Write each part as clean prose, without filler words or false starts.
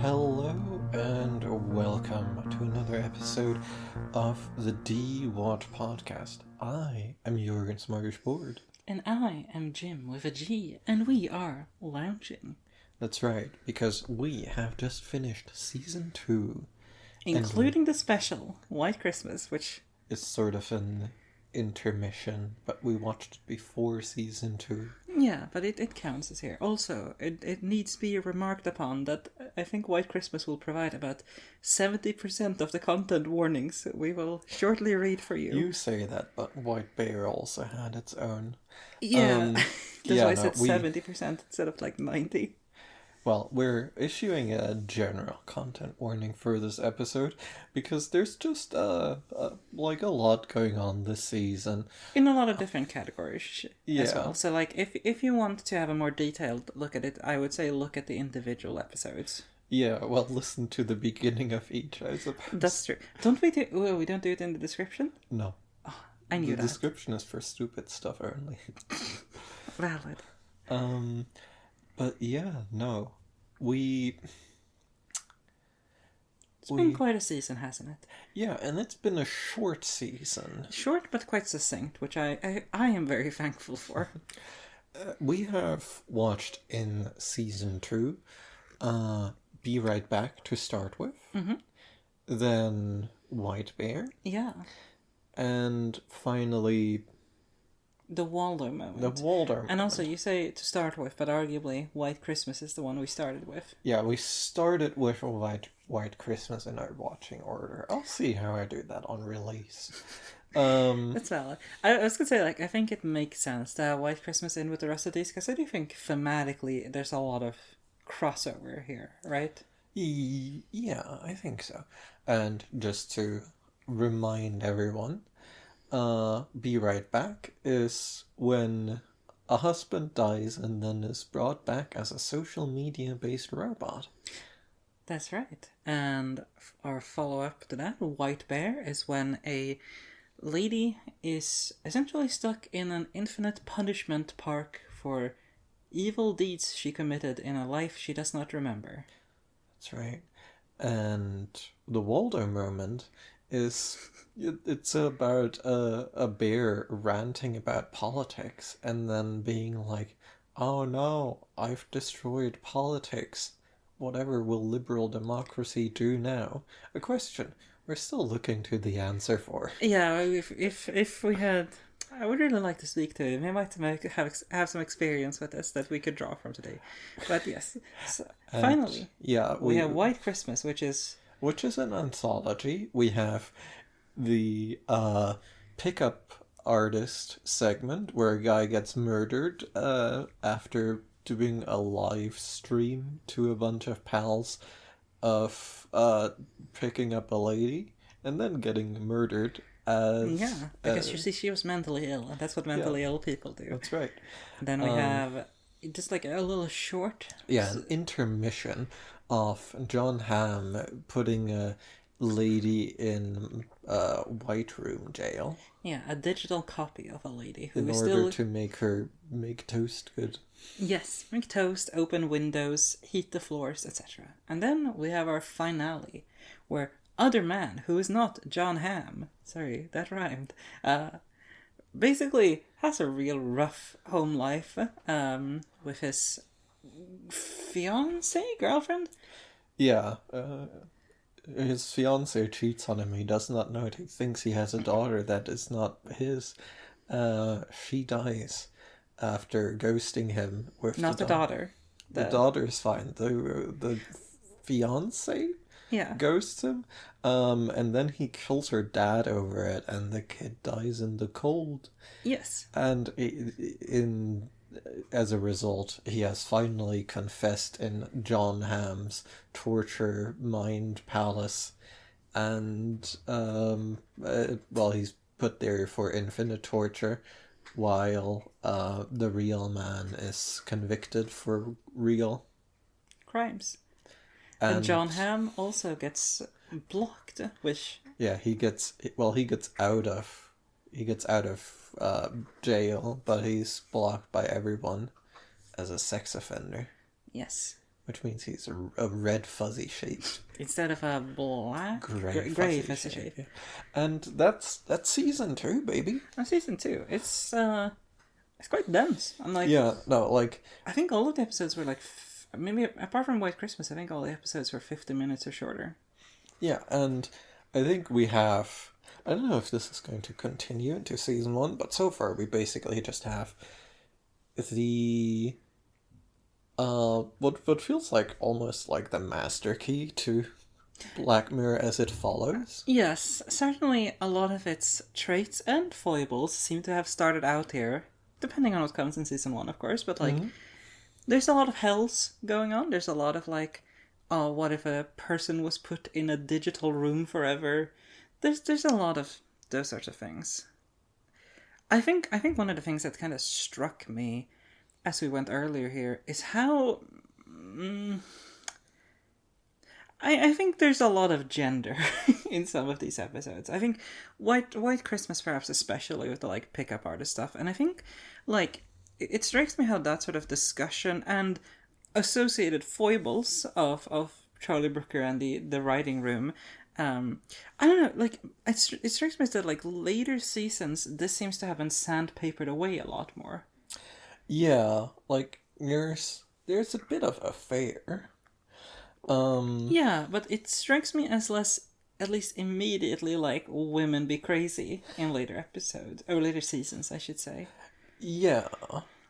Hello and welcome to another episode of the DewatchPod podcast. I am Jurgen Smorgasbord. And I am Jim with a G, and we are lounging. That's right, because we have just finished season 2. Including the special, White Christmas, which is sort of an intermission, but we watched it before season 2. Yeah, but it counts as here. Also, it needs to be remarked upon that I think White Christmas will provide about 70% of the content warnings we will shortly read for you. You say that, but White Bear also had its own. Yeah, that's why I said 70% instead of like 90%. Well, we're issuing a general content warning for this episode because there's just a lot going on this season. In a lot of different categories as well. Yeah. So like if you want to have a more detailed look at it, I would say look at the individual episodes. Yeah, well, listen to the beginning of each, I suppose. That's true. Don't we do? Well, we don't do it in the description? No. Oh, I knew the that. description is for stupid stuff only. Valid. But yeah, no. It's been quite a season, hasn't it? Yeah, and it's been a short season. Short but quite succinct, which I am very thankful for. We have watched in season 2, Be Right Back to start with. Mm-hmm. Then White Bear. Yeah. And finally the Waldo moment. The Waldo moment. And also, you say to start with, but arguably White Christmas is the one we started with. Yeah, we started with White Christmas in our watching order. I'll see how I do that on release. That's valid. I was going to say, I think it makes sense to have White Christmas in with the rest of these, because I do think thematically there's a lot of crossover here, right? Yeah, I think so. And just to remind everyone, Be Right Back is when a husband dies and then is brought back as a social media based robot. That's right. And our follow-up to that, White Bear, is when a lady is essentially stuck in an infinite punishment park for evil deeds she committed in a life she does not remember. That's right. And the Waldo moment it's about a bear ranting about politics and then being like, oh no, I've destroyed politics. Whatever will liberal democracy do now? A question we're still looking to the answer for. Yeah, if we had... I would really like to speak to him. He might have some experience with this that we could draw from today. But yes, so, finally, we have White Christmas, which is an anthology. We have the pickup artist segment where a guy gets murdered after doing a live stream to a bunch of pals of picking up a lady and then getting murdered. Because you see, she was mentally ill, and that's what mentally ill people do. That's right. And then we have just like a little short... Yeah, an intermission of John Hamm putting a lady in White Room jail. Yeah, a digital copy of a lady who in is order still... to make her make toast good. Yes, make toast, open windows, heat the floors, etc. And then we have our finale, where other man, who is not John Hamm, sorry, that rhymed, basically has a real rough home life with his girlfriend? Yeah, his fiancée cheats on him. He does not know it. He thinks he has a daughter that is not his. She dies after ghosting him with not the daughter. The daughter's fine. The fiancé ghosts him, and then he kills her dad over it, and the kid dies in the cold. Yes. And as a result, he has finally confessed in John Hamm's torture mind palace, and he's put there for infinite torture, while the real man is convicted for real crimes. And John Hamm also gets blocked, which... Yeah, he gets out of jail, but he's blocked by everyone as a sex offender. Yes. which means he's a red fuzzy shape. Instead of a black, Grey fuzzy shape. shape. Yeah. And that's season 2, baby. And season 2, it's quite dense. I'm like, Yeah, no, like, I think all of the episodes were like, maybe apart from White Christmas, I think all the episodes were 50 minutes or shorter. yeah, and I think we have, I don't know if this is going to continue into season 1, but so far we basically just have the what feels like almost like the master key to Black Mirror as it follows. Yes, certainly a lot of its traits and foibles seem to have started out here, depending on what comes in season 1, of course, but like, there's a lot of hells going on. There's a lot of like, oh, what if a person was put in a digital room forever? There's a lot of those sorts of things. I think one of the things that kind of struck me as we went earlier here is how I think there's a lot of gender in some of these episodes. I think White Christmas perhaps especially with the like pickup artist stuff, and I think like it strikes me how that sort of discussion and associated foibles of Charlie Brooker and the writing room. I don't know, like it strikes me that like later seasons this seems to have been sandpapered away a lot more. Yeah, like there's a bit of affair. Yeah, but it strikes me as less, at least immediately, like women be crazy in later episodes or later seasons, I should say. Yeah,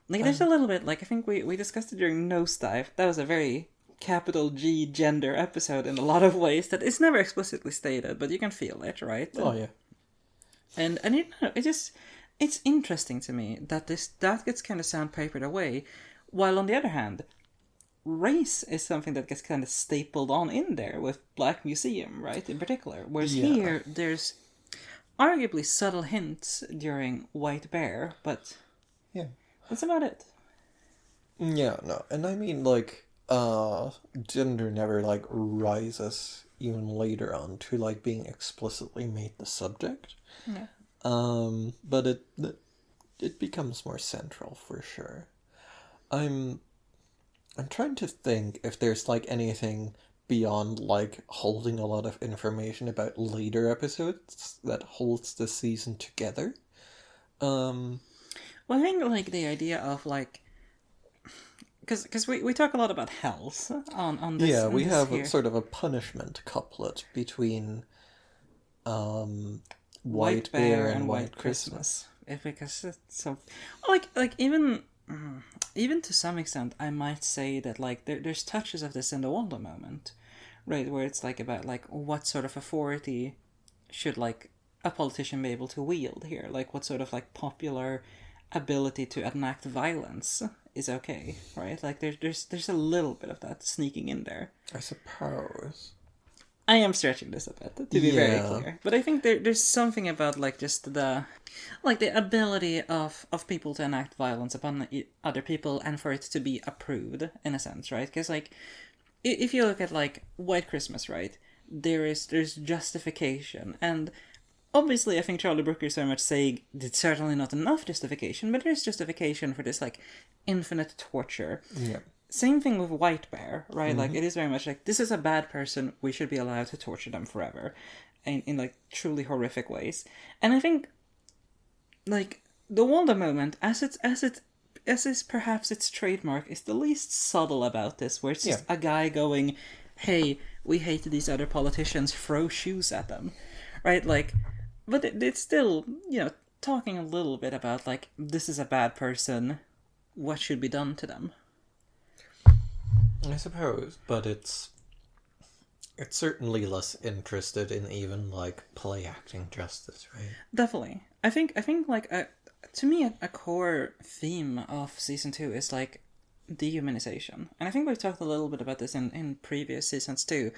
Like there's a little bit like I think we discussed it during Nosedive. That was a very capital G gender episode in a lot of ways that it's never explicitly stated, but you can feel it, right? oh yeah. And you know, it's interesting to me that that gets kind of sandpapered away, while on the other hand, race is something that gets kind of stapled on in there with Black Museum, right, in particular. Whereas here, there's arguably subtle hints during White Bear, but Yeah. that's about it. Yeah, no, and I mean, like, gender never, like, rises even later on to, like, being explicitly made the subject. Yeah. But it becomes more central for sure. I'm trying to think if there's like anything beyond like holding a lot of information about later episodes that holds the season together. Well, I think like the idea of like because we talk a lot about hells on this. Yeah, we have here. sort of a punishment couplet between White Bear and White Christmas. Because it's so like even to some extent, I might say that like there's touches of this in the Wanda moment, right, where it's like about like what sort of authority should like a politician be able to wield here, like what sort of like popular ability to enact violence is okay, right? Like there's a little bit of that sneaking in there. I suppose. I am stretching this a bit, to be very clear. But I think there's something about, like, just the ability of people to enact violence upon other people and for it to be approved, in a sense, right? Because, like, if you look at, like, White Christmas, right, there's justification. And obviously, I think Charlie Brooker is very much saying it's certainly not enough justification, but there's justification for this, like, infinite torture. Yeah. Same thing with White Bear, right? Mm-hmm. Like, it is very much like, this is a bad person, we should be allowed to torture them forever. In like, truly horrific ways. And I think, like, the Wanda moment, as is perhaps its trademark, is the least subtle about this, where it's just a guy going, hey, we hate these other politicians, throw shoes at them. Right? Like, but it's still, you know, talking a little bit about, like, this is a bad person, what should be done to them. I suppose, but it's certainly less interested in even like play acting justice, right? Definitely. I think like to me a core theme of season 2 is like dehumanization, and I think we've talked a little bit about this in previous seasons too.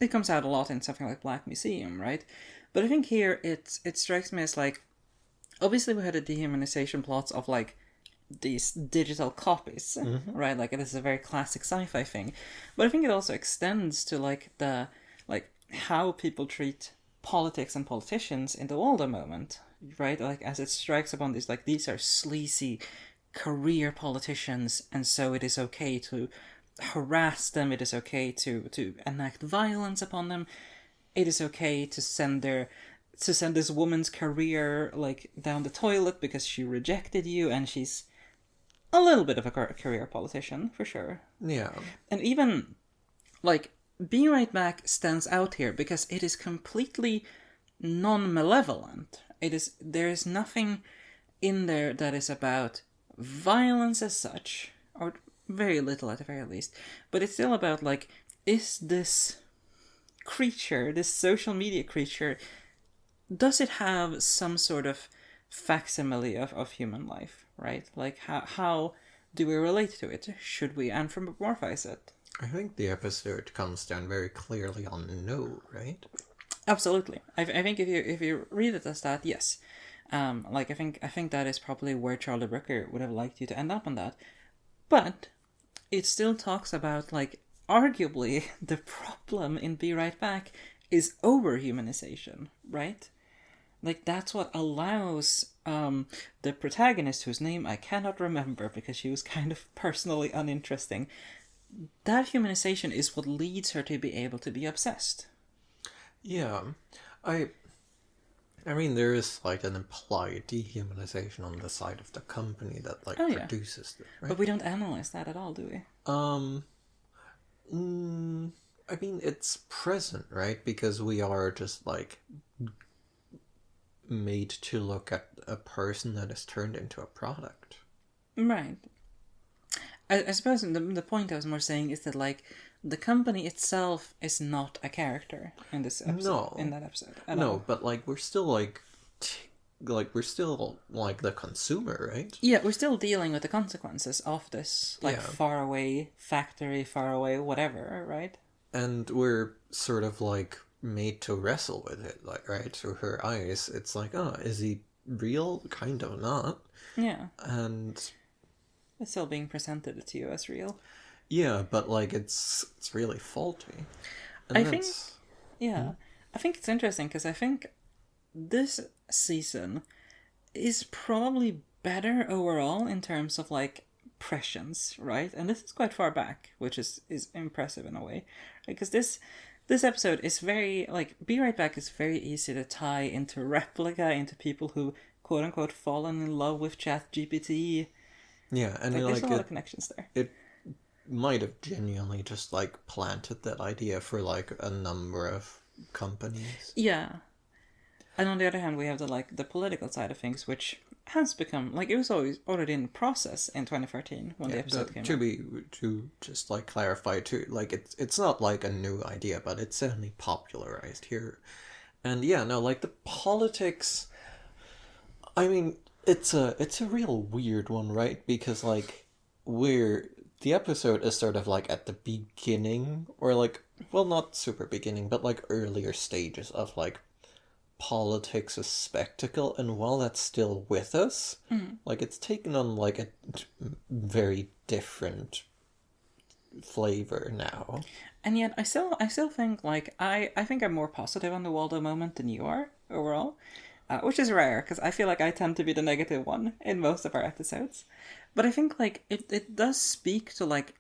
It comes out a lot in something like Black Museum, right? But I think here it strikes me as like, obviously we had a dehumanization plots of like these digital copies, right? Like it is a very classic sci-fi thing, but I think it also extends to like the like how people treat politics and politicians in the Waldo moment, right? Like as it strikes upon these like these are sleazy career politicians, and so it is okay to harass them. It is okay to enact violence upon them. It is okay to send this woman's career like down the toilet because she rejected you, and she's a little bit of a career politician for sure. Yeah. And even like Be Right Back stands out here because it is completely non-malevolent. There is nothing in there that is about violence as such, or very little at the very least, but it's still about like, is this creature, this social media creature, does it have some sort of facsimile of human life, right? Like how do we relate to it? Should we anthropomorphize it? I think the episode comes down very clearly on no, right? Absolutely. I think if you read it as that, yes. I think that is probably where Charlie Brooker would have liked you to end up on that. But it still talks about, like, arguably the problem in Be Right Back is over-humanization, right? Like, that's what allows the protagonist, whose name I cannot remember because she was kind of personally uninteresting, that humanization is what leads her to be able to be obsessed. Yeah. I mean, there is, like, an implied dehumanization on the side of the company that, like, produces it, right? But we don't analyze that at all, do we? I mean, it's present, right? Because we are just, like, made to look at a person that is turned into a product. Right. I suppose the point I was more saying is that, like, the company itself is not a character in this episode. No. In that episode. No, but, like, we're still, we're still, like, the consumer, right? Yeah, we're still dealing with the consequences of this, like, far away factory, far away whatever, right? And we're sort of, like, made to wrestle with it, like, right? Through her eyes, it's like, oh, is he real? Kind of not. Yeah. And it's still being presented to you as real. Yeah, but, like, it's really faulty. And I think it's interesting because I think this season is probably better overall in terms of, like, prescience, right? And this is quite far back, which is impressive in a way, because this episode is very, like, Be Right Back is very easy to tie into Replica, into people who quote unquote fallen in love with ChatGPT. Yeah, and like, there's a lot of connections there. It might have genuinely just, like, planted that idea for, like, a number of companies. Yeah. And on the other hand, we have the political side of things, which has become, like, it was always already in process in 2013 when the episode came out. To just, like, clarify too, like, it's not, like, a new idea, but it's certainly popularized here. And yeah, no, like, the politics, I mean, it's a real weird one, right? Because, like, the episode is sort of, like, at the beginning, or, like, well, not super beginning, but, like, earlier stages of, like, politics as spectacle, and while that's still with us, like, it's taken on, like, a very different flavor now. And yet, I still think, like, I think I'm more positive on the Waldo moment than you are overall, which is rare because I feel like I tend to be the negative one in most of our episodes. But I think, like, it does speak to, like,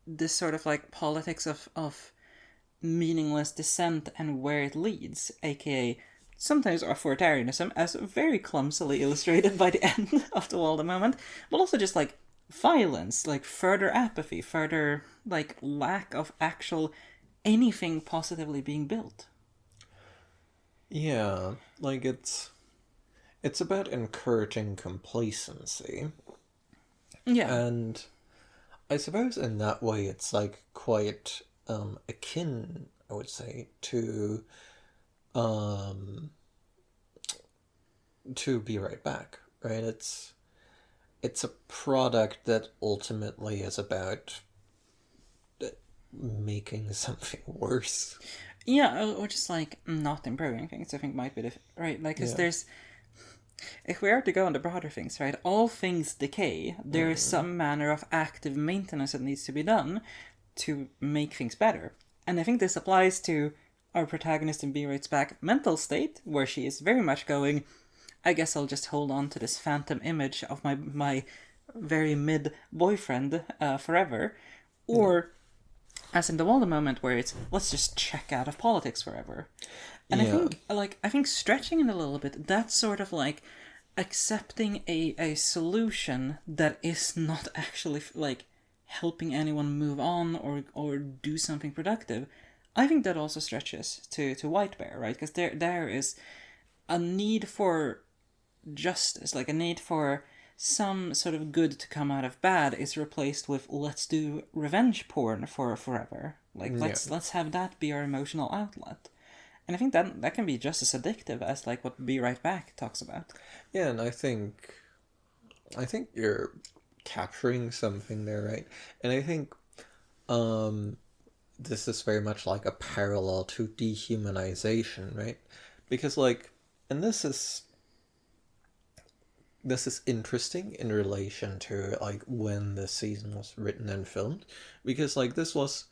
this sort of, like, politics of meaningless dissent and where it leads, aka sometimes authoritarianism, as very clumsily illustrated by the end of the Waldo moment, but also just, like, violence, like, further apathy, further, like, lack of actual anything positively being built. Yeah, like, it's about encouraging complacency. Yeah. And I suppose in that way it's, like, quite akin, I would say, to Be Right Back, right? It's a product that ultimately is about making something worse. Yeah, or just, like, not improving things, I think might be right, like, because there's, if we are to go on the broader things, right, all things decay, there is some manner of active maintenance that needs to be done to make things better. And I think this applies to our protagonist in Be Right Back mental state, where she is very much going, I guess I'll just hold on to this phantom image of my very mid boyfriend forever. or as in the Walden moment, where it's let's just check out of politics forever. And Yeah. I think stretching it a little bit, that's sort of like accepting a solution that is not actually like helping anyone move on or do something productive. I think that also stretches to White Bear, right? Because there is a need for justice, like a need for some sort of good to come out of bad, is replaced with let's do revenge porn for forever. Like let's have that be our emotional outlet. And I think that can be just as addictive as like what Be Right Back talks about. Yeah, and I think you're capturing something there, right? And I think this is very much like a parallel to dehumanization, right? Because like, and this is interesting in relation to like when this season was written and filmed, because like this was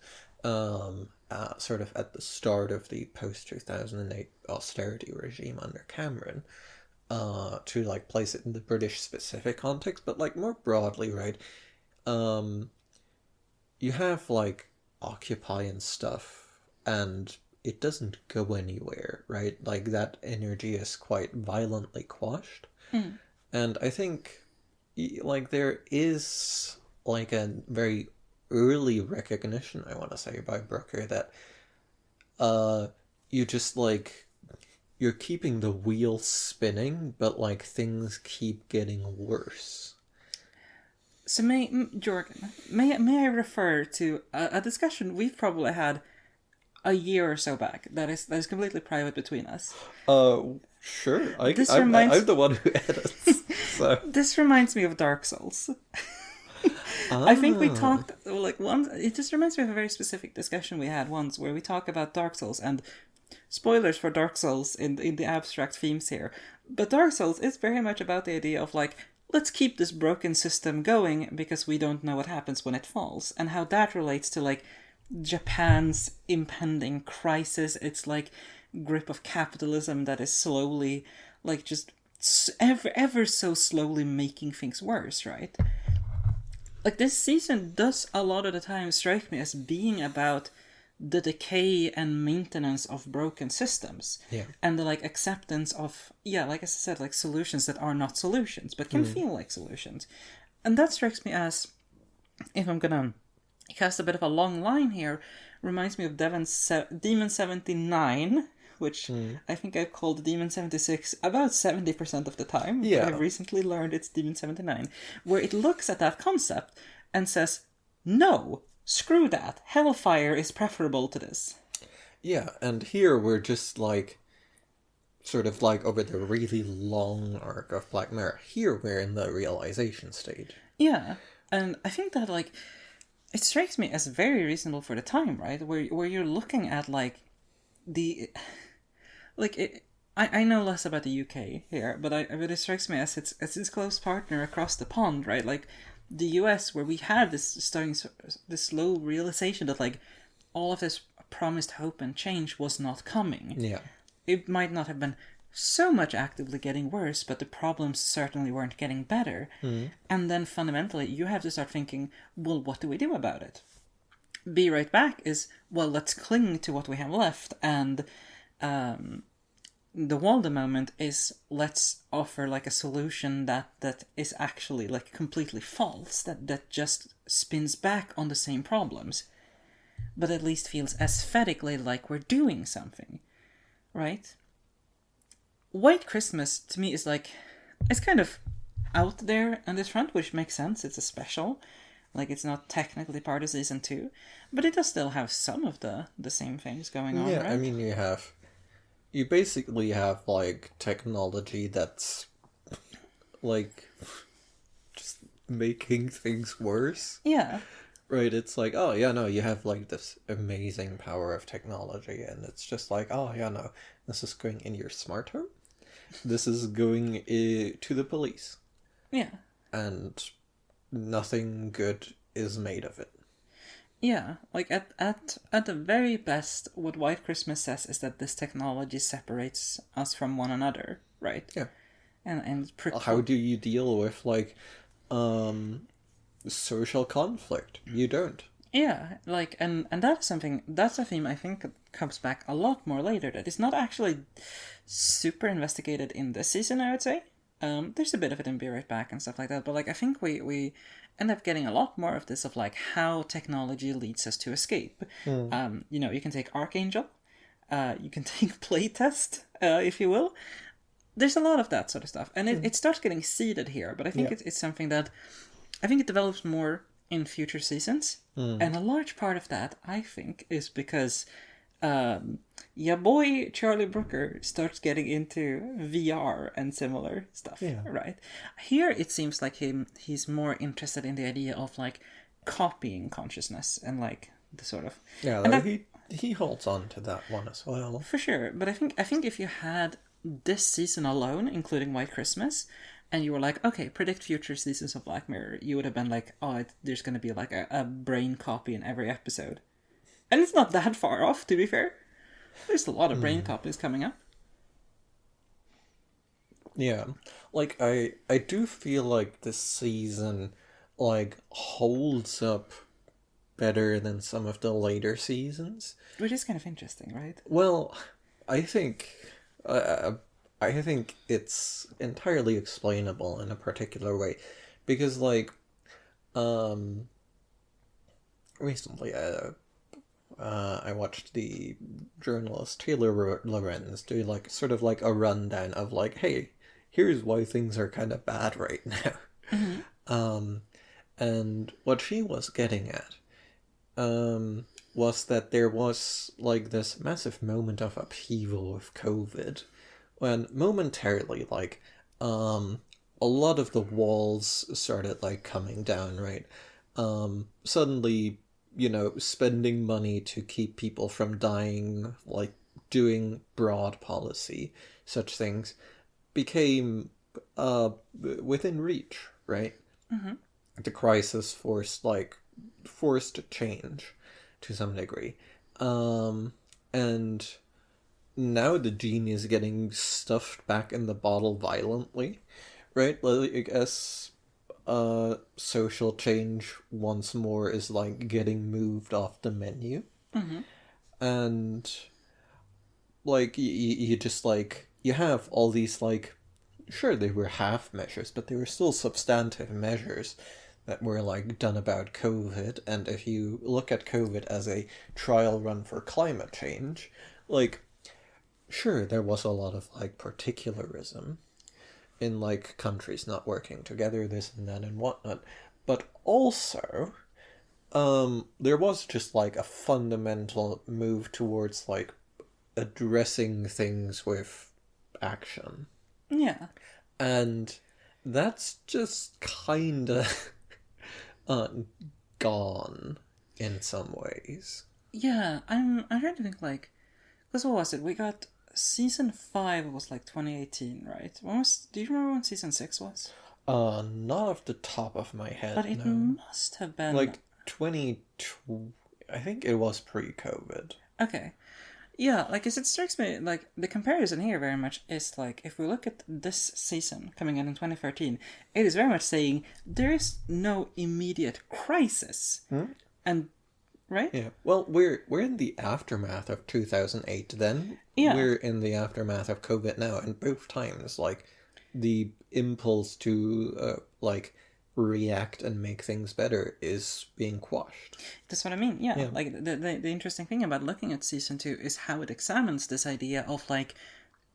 sort of at the start of the post 2008 austerity regime under Cameron, to like place it in the British specific context, but like more broadly, right? You have like Occupy and stuff, and it doesn't go anywhere, right? Like that energy is quite violently quashed. And I think like there is like a very early recognition, I want to say, by Brooker that you just like you're keeping the wheel spinning, but like things keep getting worse. So Jorgen, may I refer to a discussion we've probably had a year or so back that is completely private between us. Sure. Reminds I'm the one who edits. So this reminds me of Dark Souls. I think we talked like once. It just reminds me of a very specific discussion we had once where we talk about Dark Souls, and spoilers for Dark Souls in the abstract themes here. But Dark Souls is very much about the idea of like, let's keep this broken system going because we don't know what happens when it falls, and how that relates to like Japan's impending crisis. It's like grip of capitalism that is slowly, like just ever so slowly making things worse, right? Like this season does a lot of the time strike me as being about the decay and maintenance of broken systems. Yeah. And the like acceptance of, yeah, like I said, like solutions that are not solutions but can feel like solutions. And that strikes me as, if I'm gonna cast a bit of a long line here, reminds me of Demon 79, which I think I've called Demon 76 about 70% of the time. Yeah. I've recently learned it's Demon 79, where it looks at that concept and says, no, screw that. Hellfire is preferable to this. Yeah, and here we're just like, sort of like over the really long arc of Black Mirror. Here we're in the realization stage. Yeah, and I think that like, it strikes me as very reasonable for the time, right? Where you're looking at like the... Like, I know less about the UK here, but it strikes me as its close partner across the pond, right? Like, the US, where we had this slow realization that, like, all of this promised hope and change was not coming. Yeah. It might not have been so much actively getting worse, but the problems certainly weren't getting better. And then fundamentally, you have to start thinking, well, what do we do about it? Be Right Back is, well, let's cling to what we have left, and... the Walden moment is let's offer like a solution that is actually like completely false, that just spins back on the same problems, but at least feels aesthetically like we're doing something, right? White Christmas to me is like, it's kind of out there on this front, which makes sense. It's a special, like it's not technically part of season 2, but it does still have some of the same things going on. Yeah, right? I mean you basically have like technology that's like just making things worse. Yeah. Right, it's like, oh yeah, no, you have like this amazing power of technology, and it's just like, oh yeah, no, this is going in your smart home. This is going to the police. Yeah. And nothing good is made of it. Yeah, like at the very best, what White Christmas says is that this technology separates us from one another, right? Yeah. And how do you deal with like social conflict? You don't. Yeah, like, and that is something, that's a theme I think comes back a lot more later, that is not actually super investigated in this season, I would say. There's a bit of it in Be Right Back and stuff like that, but like I think we end up getting a lot more of this, of like how technology leads us to escape. You can take Archangel, you can take Playtest, if you will. There's a lot of that sort of stuff, and it starts getting seeded here, but I think it's something that I think it develops more in future seasons. And a large part of that, I think, is because your boy Charlie Brooker starts getting into VR and similar stuff, right? Here it seems like he's more interested in the idea of like copying consciousness and like the sort of and that, he holds on to that one as well. for sure. But I think if you had this season alone, including White Christmas, and you were like, okay, predict future seasons of Black Mirror, you would have been like, oh, there's going to be like a brain copy in every episode. And it's not that far off, to be fair. There's a lot of brain copies coming up. Yeah. Like, I do feel like this season, like, holds up better than some of the later seasons. Which is kind of interesting, right? Well, I think... I think it's entirely explainable in a particular way. Because, like, recently, I watched the journalist Taylor Lorenz do like sort of like a rundown of like, hey, here's why things are kind of bad right now. And what she was getting at was that there was like this massive moment of upheaval with COVID when momentarily like a lot of the walls started like coming down, right? Suddenly, spending money to keep people from dying, like doing broad policy, such things, became within reach, right? The crisis forced change to some degree. And now the genie is getting stuffed back in the bottle violently, right? Like, I guess social change once more is like getting moved off the menu. And like you just like you have all these like, sure, they were half measures, but they were still substantive measures that were like done about COVID. And if you look at COVID as a trial run for climate change, like, sure, there was a lot of like particularism in like countries not working together, this and that and whatnot, but also there was just like a fundamental move towards like addressing things with action. Yeah. And that's just kinda gone in some ways. Yeah, I'm trying to think like, because what was it? We got season 5 was like 2018, right? Do you remember when season 6 was? Not off the top of my head. But it no. must have been Like 2020. I think it was pre-COVID. Okay. Yeah, like, as it strikes me, like, the comparison here very much is, like, if we look at this season coming in 2013, it is very much saying there is no immediate crisis. And, right? Yeah. Well, we're in the aftermath of 2008 then. Yeah. We're in the aftermath of COVID now, and both times, like, the impulse to, react and make things better is being quashed. That's what I mean, yeah. Like, the interesting thing about looking at season 2 is how it examines this idea of, like,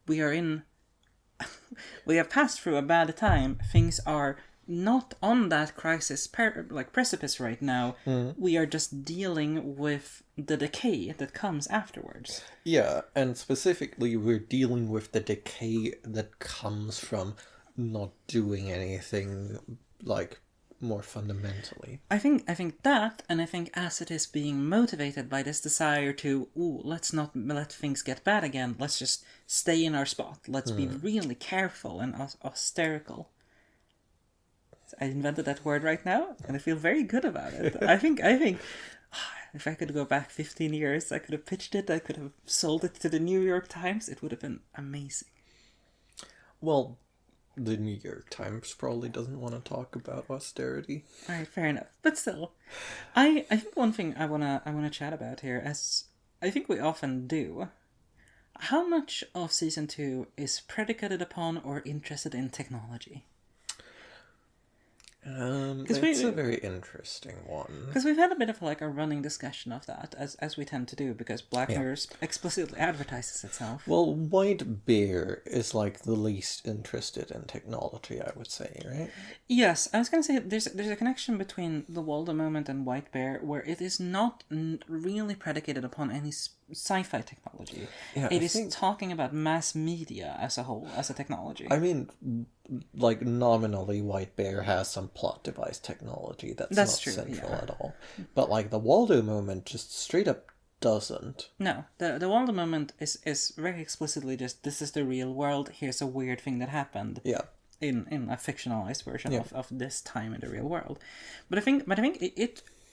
we have passed through a bad time, things are not on that crisis precipice right now. We are just dealing with the decay that comes afterwards. Yeah, and specifically we're dealing with the decay that comes from not doing anything like more fundamentally. I think that, and I think as it is being motivated by this desire to, let's not let things get bad again, let's just stay in our spot, let's be really careful and austerical. I invented that word right now, and I feel very good about it. I think if I could go back 15 years, I could have pitched it, I could have sold it to the New York Times, it would have been amazing. Well, the New York Times probably doesn't want to talk about austerity. All right, fair enough. But still, I think one thing I wanna chat about here, as I think we often do, how much of season 2 is predicated upon or interested in technology? It's a very interesting one. Because we've had a bit of like a running discussion of that, as we tend to do, because Black Mirror explicitly advertises itself. Well, White Bear is like the least interested in technology, I would say, right? Yes, I was going to say there's a connection between the Waldo moment and White Bear where it is not really predicated upon any sci-fi technology. Yeah, It is talking about mass media as a whole, as a technology. I mean, like nominally, White Bear has some plot device technology that's not true, central yeah. at all. But like the Waldo moment just straight up doesn't. No, the Waldo moment is very explicitly just, this is the real world, here's a weird thing that happened. Yeah. In a fictionalized version of this time in the real world. But I think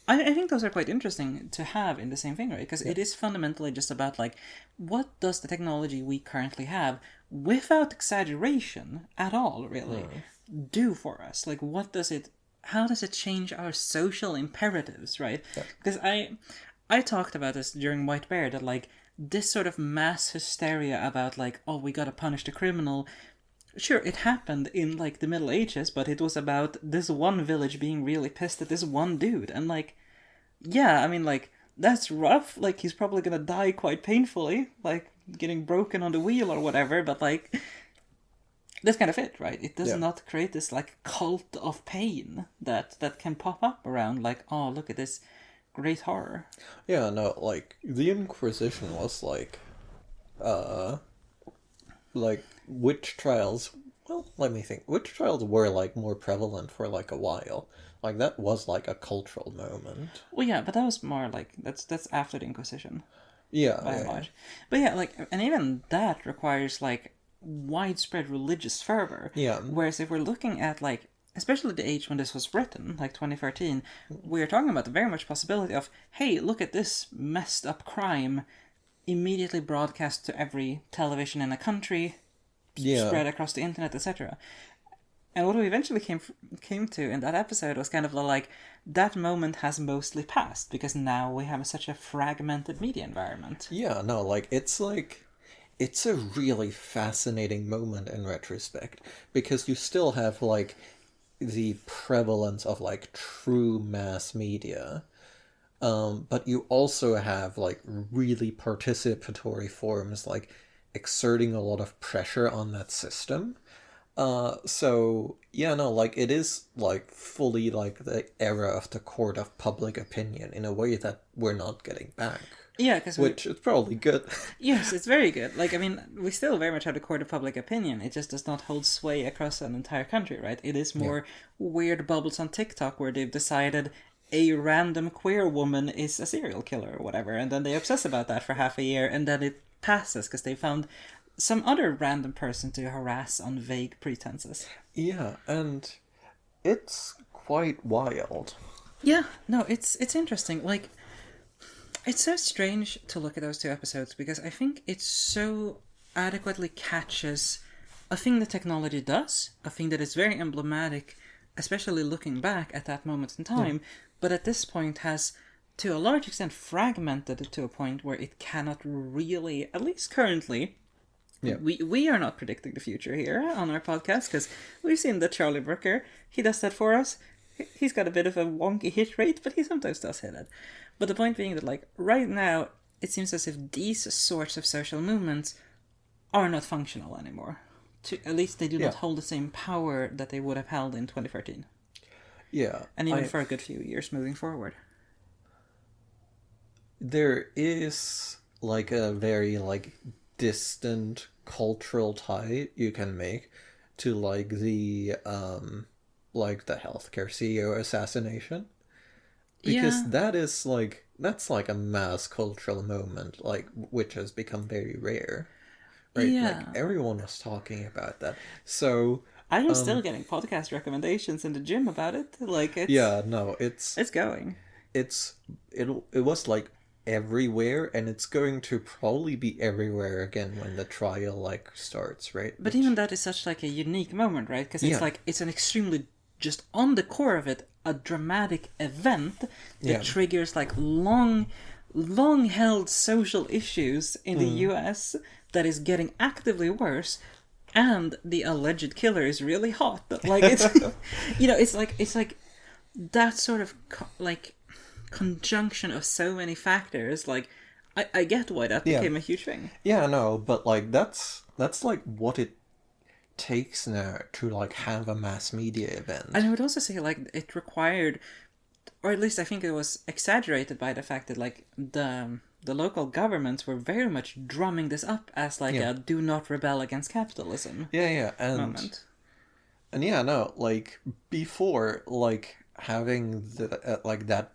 I think those are quite interesting to have in the same thing, right? Because it is fundamentally just about like, what does the technology we currently have, without exaggeration at all, really, do for us? Like, how does it change our social imperatives, right? Because I talked about this during White Bear, that like, this sort of mass hysteria about like, oh, we gotta punish the criminal. Sure, it happened in, like, the Middle Ages, but it was about this one village being really pissed at this one dude. And, like, yeah, I mean, like, that's rough. Like, he's probably gonna die quite painfully, like, getting broken on the wheel or whatever, but, like, that's kind of it, right? It does not create this, like, cult of pain that can pop up around, like, oh, look at this great horror. Yeah, no, like, the Inquisition was, like, witch trials. Well, let me think. Witch trials were like more prevalent for like a while. Like that was like a cultural moment. Well, yeah, but that was more like that's after the Inquisition. Yeah, By and large. But yeah, like, and even that requires like widespread religious fervor. Yeah. Whereas if we're looking at like, especially the age when this was written, like 2013, we're talking about the very much possibility of, hey, look at this messed up crime, immediately broadcast to every television in the country. Spread across the internet, etc. And what we eventually came to in that episode was kind of like, that moment has mostly passed because now we have such a fragmented media environment. Yeah, no, like it's a really fascinating moment in retrospect because you still have like the prevalence of like true mass media. But you also have like really participatory forms like exerting a lot of pressure on that system. So yeah, no, like it is like fully like the era of the court of public opinion in a way that we're not getting back. Yeah, because which is probably good. Yes, it's very good. Like, I mean, we still very much have the court of public opinion. It just does not hold sway across an entire country, right? It is more weird bubbles on TikTok where they've decided a random queer woman is a serial killer or whatever, and then they obsess about that for half a year, and then it passes because they found some other random person to harass on vague pretenses. Yeah, and it's quite wild. Yeah, no, it's interesting. Like, it's so strange to look at those two episodes because I think it so adequately catches a thing that technology does, a thing that is very emblematic, especially looking back at that moment in time, but at this point has, to a large extent, fragmented it to a point where it cannot really, at least currently, we are not predicting the future here on our podcast because we've seen that Charlie Brooker, he does that for us. He's got a bit of a wonky hit rate, but he sometimes does hit it. But the point being that, like, right now, it seems as if these sorts of social movements are not functional anymore. At least they do not hold the same power that they would have held in 2013. Yeah. And even for a good few years moving forward. There is, like, a very, like, distant cultural tie you can make to, like, the healthcare CEO assassination. Because that is, like, that's, like, a mass cultural moment, like, which has become very rare. Right? Yeah. Like, everyone was talking about that. So... I am still getting podcast recommendations in the gym about it. Like, it's... Yeah, no, it's... It's going. It was, like, everywhere, and it's going to probably be everywhere again when the trial like starts, right? But even that is such like a unique moment, right? Because it's Yeah. like it's an extremely just on the core of it a dramatic event that Yeah. triggers like long held social issues in the US that is getting actively worse, and the alleged killer is really hot. Like it's it's like that sort of like conjunction of so many factors. Like I get why that Yeah. became a huge thing. Yeah, no, but like that's like what it takes now to like have a mass media event. And I would also say like it required, or at least I think it was exaggerated by the fact that like the local governments were very much drumming this up as like a do not rebel against capitalism Yeah, and moment. and yeah, no, like before like having the like that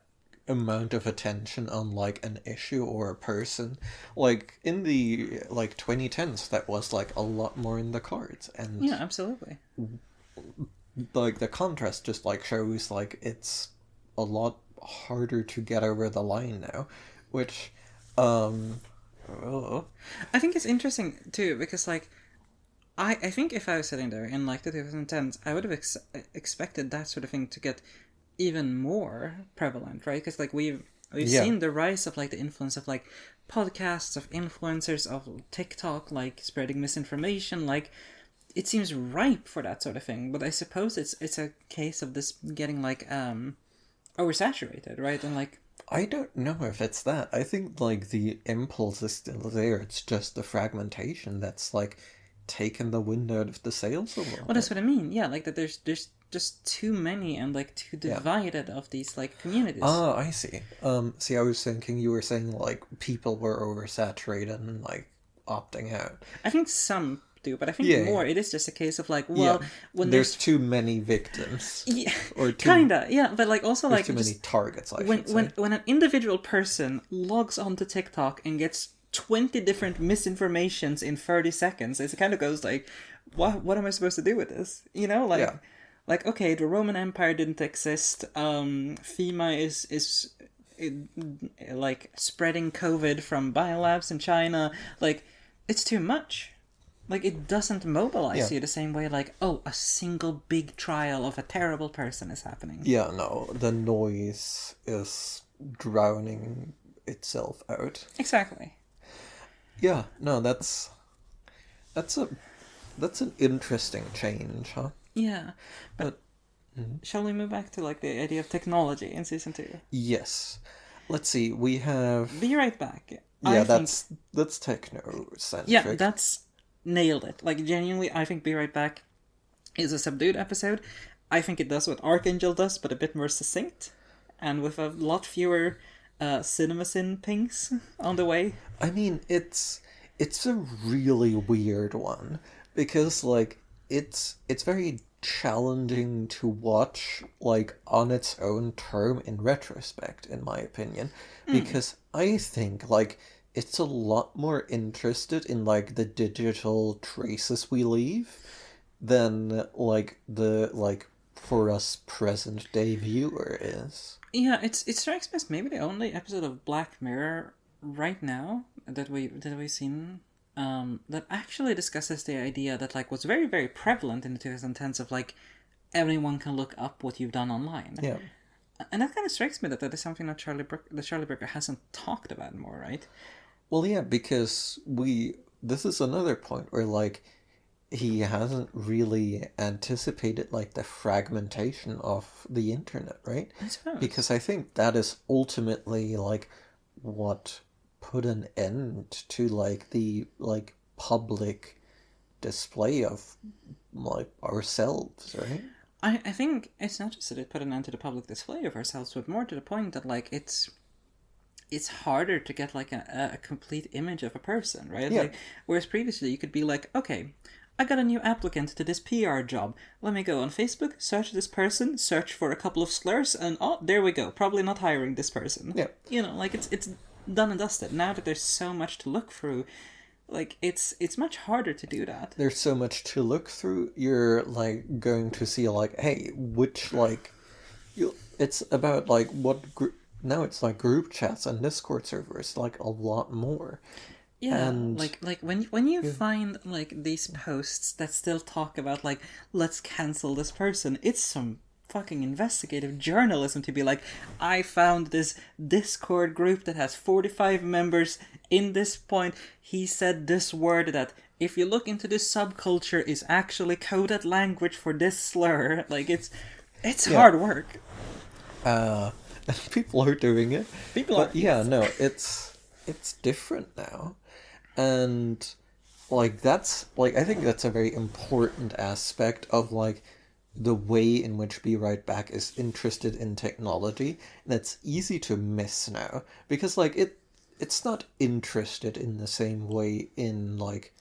amount of attention on like an issue or a person, like in the like 2010s that was like a lot more in the cards, and Yeah, absolutely. like the contrast just like shows like it's a lot harder to get over the line now, which oh, I think it's interesting too because like I think if I was sitting there in like the 2010s, I would have expected that sort of thing to get even more prevalent, right? Because like we've seen the rise of like the influence of like podcasts, of influencers, of TikTok, like spreading misinformation. Like it seems ripe for that sort of thing. But I suppose it's a case of this getting like oversaturated, right? And like I don't know if it's that. I think like the impulse is still there. It's just the fragmentation that's like taken the wind out of the sails a little well, that's what I mean. Yeah, like that. There's just too many and like too divided of these like communities. Ah, I see. See, I was thinking you were saying like people were oversaturated and like opting out. I think some do, but I think more it is just a case of like, well, when there's too many victims. Yeah, or too, kinda, yeah, but like also like too many targets. When an individual person logs onto TikTok and gets 20 different misinformations in 30 seconds, it kind of goes like, what am I supposed to do with this? You know, like. Yeah. Like, okay, the Roman Empire didn't exist. FEMA is like spreading COVID from biolabs in China. Like, it's too much. Like, it doesn't mobilize you the same way. Like, oh, a single big trial of a terrible person is happening. Yeah, no, the noise is drowning itself out. Exactly. Yeah, no, that's an interesting change, huh? Yeah, but shall we move back to like the idea of technology in season 2? Yes. Let's see. We have Be Right Back. Yeah, that's techno-centric. Yeah, that's nailed it. Like genuinely, I think Be Right Back is a subdued episode. I think it does what Archangel does, but a bit more succinct, and with a lot fewer CinemaSin pings on the way. I mean, it's a really weird one because like it's very challenging to watch like on its own term in retrospect, in my opinion, because I think like it's a lot more interested in like the digital traces we leave than like the like for us present day viewer is. Yeah, it strikes me as maybe the only episode of Black Mirror right now that we've seen that actually discusses the idea that like was very, very prevalent in the 2010s of like everyone can look up what you've done online. Yeah. And that kind of strikes me that is something that Charlie Brooker hasn't talked about more, right? Well, yeah, because this is another point where like he hasn't really anticipated like the fragmentation of the internet, right? I suppose. Because I think that is ultimately like what put an end to like the like public display of like ourselves, right? I think it's not just that it put an end to the public display of ourselves, but more to the point that like it's harder to get like a complete image of a person, right? Yeah. Like whereas previously you could be like, okay, I got a new applicant to this PR job. Let me go on Facebook, search this person, search for a couple of slurs, and oh, there we go. Probably not hiring this person. Yeah. You know, like it's done and dusted. Now that there's so much to look through, like it's much harder to do that. There's so much to look through. You're like going to see like, hey, which like, it's about like what now it's like group chats and Discord servers, like a lot more. Yeah, And like when you find like these posts that still talk about like let's cancel this person, it's some fucking investigative journalism to be like, I found this Discord group that has 45 members. In this point, he said this word that if you look into this subculture is actually coded language for this slur. Like it's hard work. people are doing it. People But are yeah, no, it's different now. And like that's like I think that's a very important aspect of like the way in which Be Right Back is interested in technology. That's easy to miss now because like it's not interested in the same way in like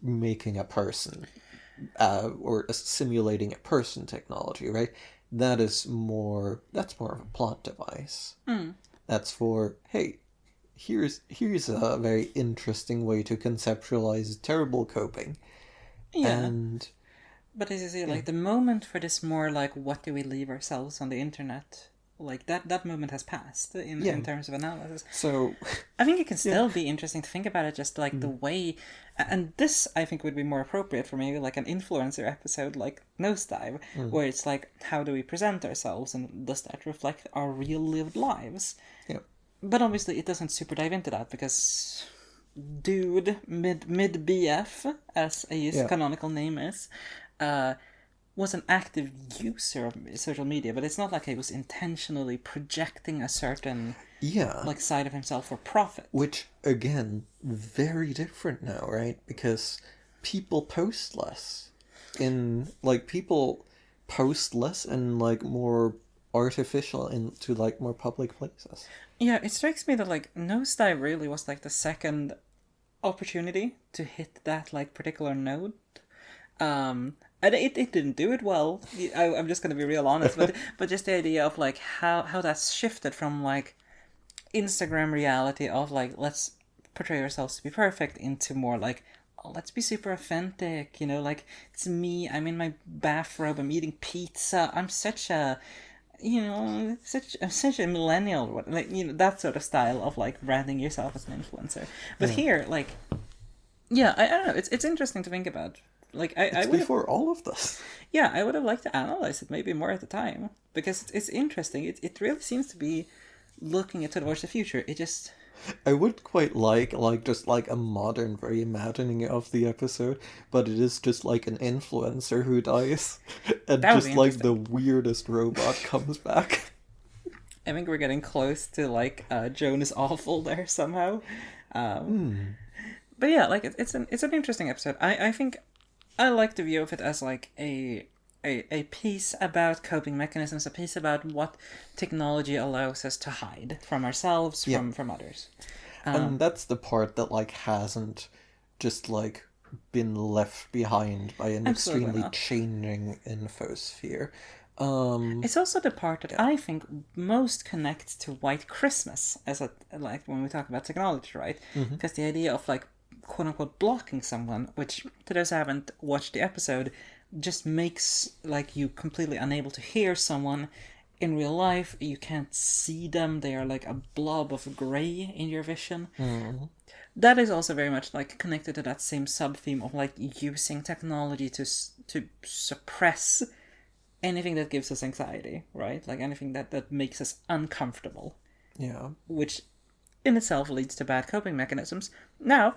making a person or simulating a person technology, right? That's more of a plot device. That's for, hey, here's a very interesting way to conceptualize terrible coping. Yeah. And But as you say, like the moment for this more like what do we leave ourselves on the internet, like that moment has passed in terms of analysis. so I think it can still be interesting to think about it, just like the way, and this I think would be more appropriate for maybe like an influencer episode like Nosedive, where it's like how do we present ourselves and does that reflect our real lived lives? yeah. But obviously it doesn't super dive into that because dude mid BF as his canonical name is, was an active user of social media, but it's not like he was intentionally projecting a certain like side of himself for profit. Which again, very different now, right? Because people post less people post less and like more artificial into like more public places. Yeah, it strikes me that like Nosedive really was like the second opportunity to hit that like particular note. And it didn't do it well. I'm just gonna be real honest, but just the idea of like how that's shifted from like Instagram reality of like let's portray ourselves to be perfect into more like, oh, let's be super authentic, you know, like it's me, I'm in my bathrobe, I'm eating pizza, I'm such a, you know, I'm such a millennial, like, you know, that sort of style of like branding yourself as an influencer. But here, like, yeah, I don't know, it's interesting to think about. Like I before all of this. Yeah, I would have liked to analyze it maybe more at the time because it's interesting. It really seems to be looking towards the future. It just I would quite like just like a modern reimagining of the episode, but it is just like an influencer who dies, and just like the weirdest robot comes back. I think we're getting close to like Joan is awful there somehow. But yeah, like it's an interesting episode. I think I like the view of it as like a piece about coping mechanisms, a piece about what technology allows us to hide from ourselves, from others. And that's the part that like hasn't just like been left behind by an extremely changing infosphere. It's also the part that I think most connects to White Christmas, as like when we talk about technology, right? Because the idea of like quote unquote blocking someone, which to those who haven't watched the episode, just makes like you completely unable to hear someone in real life. You can't see them, they are like a blob of grey in your vision. That is also very much like connected to that same sub theme of like using technology to suppress anything that gives us anxiety, right? Like anything that makes us uncomfortable, which in itself leads to bad coping mechanisms. Now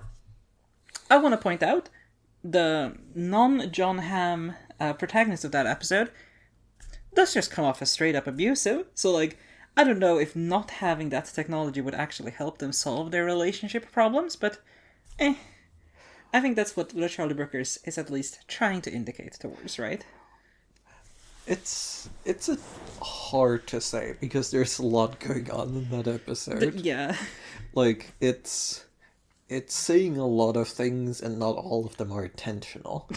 I want to point out the non-John Hamm protagonist of that episode does just come off as straight up abusive. So, like, I don't know if not having that technology would actually help them solve their relationship problems, but I think that's what Charlie Brooker is at least trying to indicate towards, right? It's hard to say because there's a lot going on in that episode. Like it's saying a lot of things and not all of them are intentional,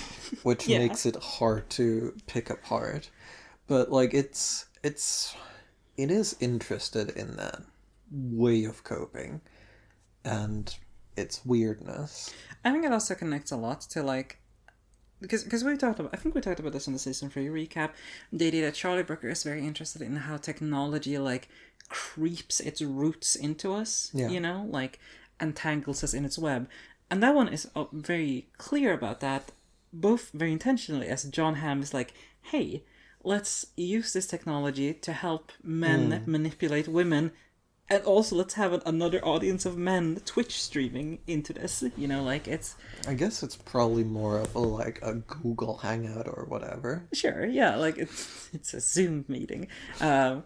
which makes it hard to pick apart. But like it is interested in that way of coping and its weirdness. I think it also connects a lot to like because we talked about, I think we talked about this in the season 3 recap, the idea that Charlie Brooker is very interested in how technology like creeps its roots into us, Yeah. you know, like entangles us in its web, and that one is very clear about that, both very intentionally, as John Hamm is like, hey, let's use this technology to help men manipulate women. And also, let's have another audience of men Twitch streaming into this. You know, like it's. I guess it's probably more of a Google Hangout or whatever. Sure, yeah, like it's a Zoom meeting. I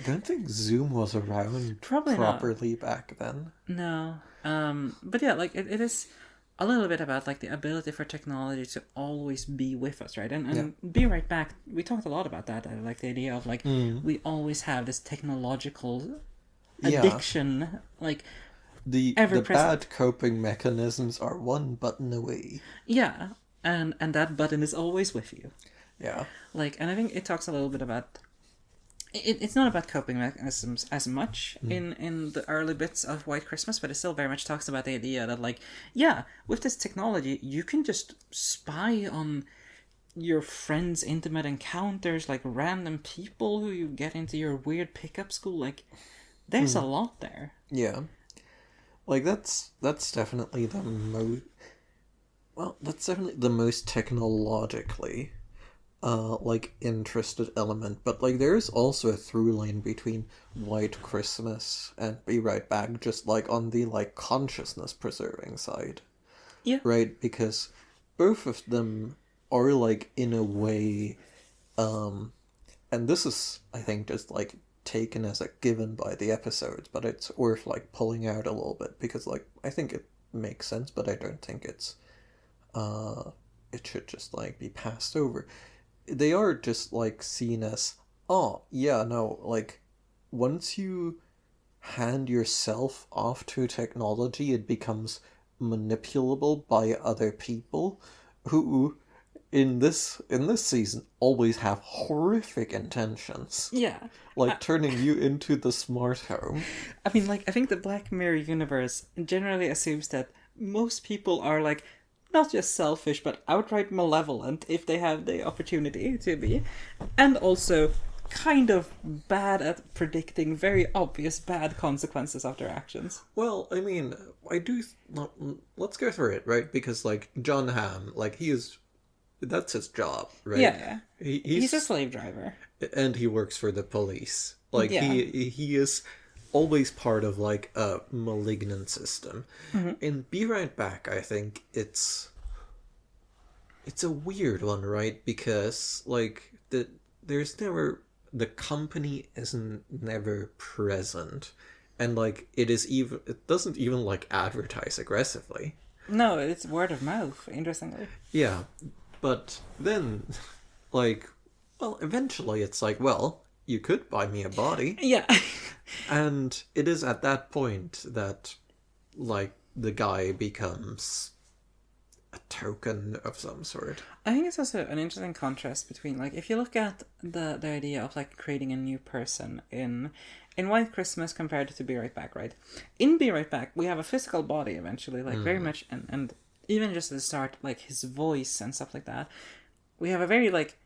don't think Zoom was around Probably not. properly back then. No, but yeah, like it is a little bit about like the ability for technology to always be with us, right? And Be Right Back. We talked a lot about that. I like the idea of like we always have this technological addiction, like the bad coping mechanisms are one button away. Yeah, and that button is always with you. Yeah, like, and I think it talks a little bit about. It's not about coping mechanisms as much in the early bits of White Christmas, but it still very much talks about the idea that, like, yeah, with this technology, you can just spy on your friends' intimate encounters, like random people who you get into your weird pickup school. Like, there's a lot there. Yeah, like that's definitely the most. Well, that's definitely the most technologically, like interested element. But like, there's also a through line between White Christmas and Be Right Back, just like on the like consciousness preserving side. Yeah. Right, because both of them are like in a way, and this is I think just like taken as a given by the episodes, but it's worth like pulling out a little bit because like I think it makes sense, but I don't think it's it should just like be passed over. They are just like seen as, oh yeah, no, like once you hand yourself off to technology, it becomes manipulable by other people who in this season always have horrific intentions. Yeah. Like turning you into the smart home. I mean, like, I think the Black Mirror universe generally assumes that most people are, like, not just selfish, but outright malevolent if they have the opportunity to be. And also kind of bad at predicting very obvious bad consequences of their actions. Well, I mean, let's go through it, right? Because, like, John Hamm, like, that's his job, right? Yeah. He's a slave driver. And he works for the police. Like, Yeah. he is always part of, like, a malignant system. In Be Right Back, I think it's a weird one, right? Because, like, the company isn't never present. And, like, it doesn't even, like, advertise aggressively. No, it's word of mouth, interestingly. Yeah. But then, like, well, eventually it's like, well, you could buy me a body. Yeah. And it is at that point that, like, the guy becomes a token of some sort. I think it's also an interesting contrast between, like, if you look at the idea of, like, creating a new person in White Christmas compared to Be Right Back, right? In Be Right Back, we have a physical body eventually, like, very much, and even just at the start, like, his voice and stuff like that, we have a very, like,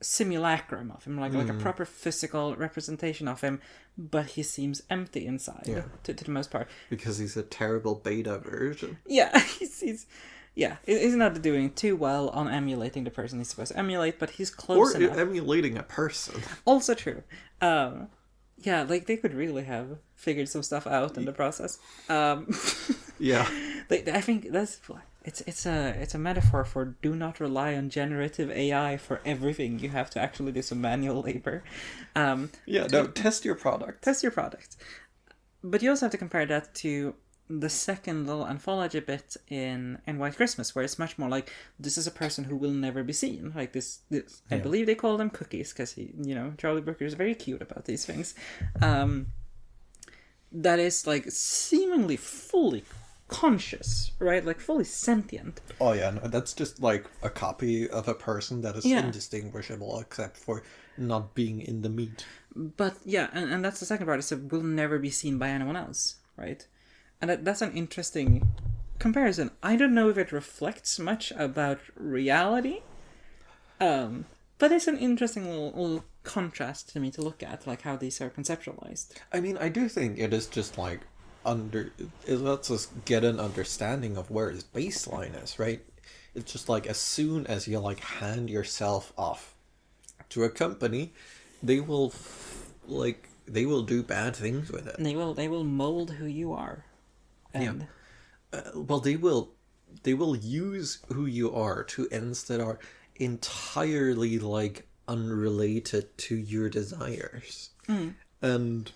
simulacrum of him, like a proper physical representation of him, but he seems empty inside, to the most part. Because he's a terrible beta version. Yeah, he's not doing too well on emulating the person he's supposed to emulate, but he's close enough. Or emulating a person. Also true. Yeah, like, they could really have figured some stuff out in the process. Yeah. I think it's a metaphor for do not rely on generative AI for everything. You have to actually do some manual labor. Test your product. Test your product. But you also have to compare that to the second little anthology bit in White Christmas, where it's much more like, this is a person who will never be seen. Like this I believe they call them cookies, because Charlie Brooker is very cute about these things. That is, like, seemingly fully conscious, right? Like, fully sentient. Oh yeah, no, that's just like a copy of a person that is indistinguishable except for not being in the meat. But yeah, and that's the second part, is it will never be seen by anyone else, right? And that's an interesting comparison. I don't know if it reflects much about reality, but it's an interesting little contrast to me to look at, like how these are conceptualized. I mean, I do think it is just like it lets us get an understanding of where its baseline is, right? It's just like as soon as you like hand yourself off to a company, they will they will do bad things with it. And they will mold who you are. And Well, they will use who you are to ends that are entirely like unrelated to your desires. And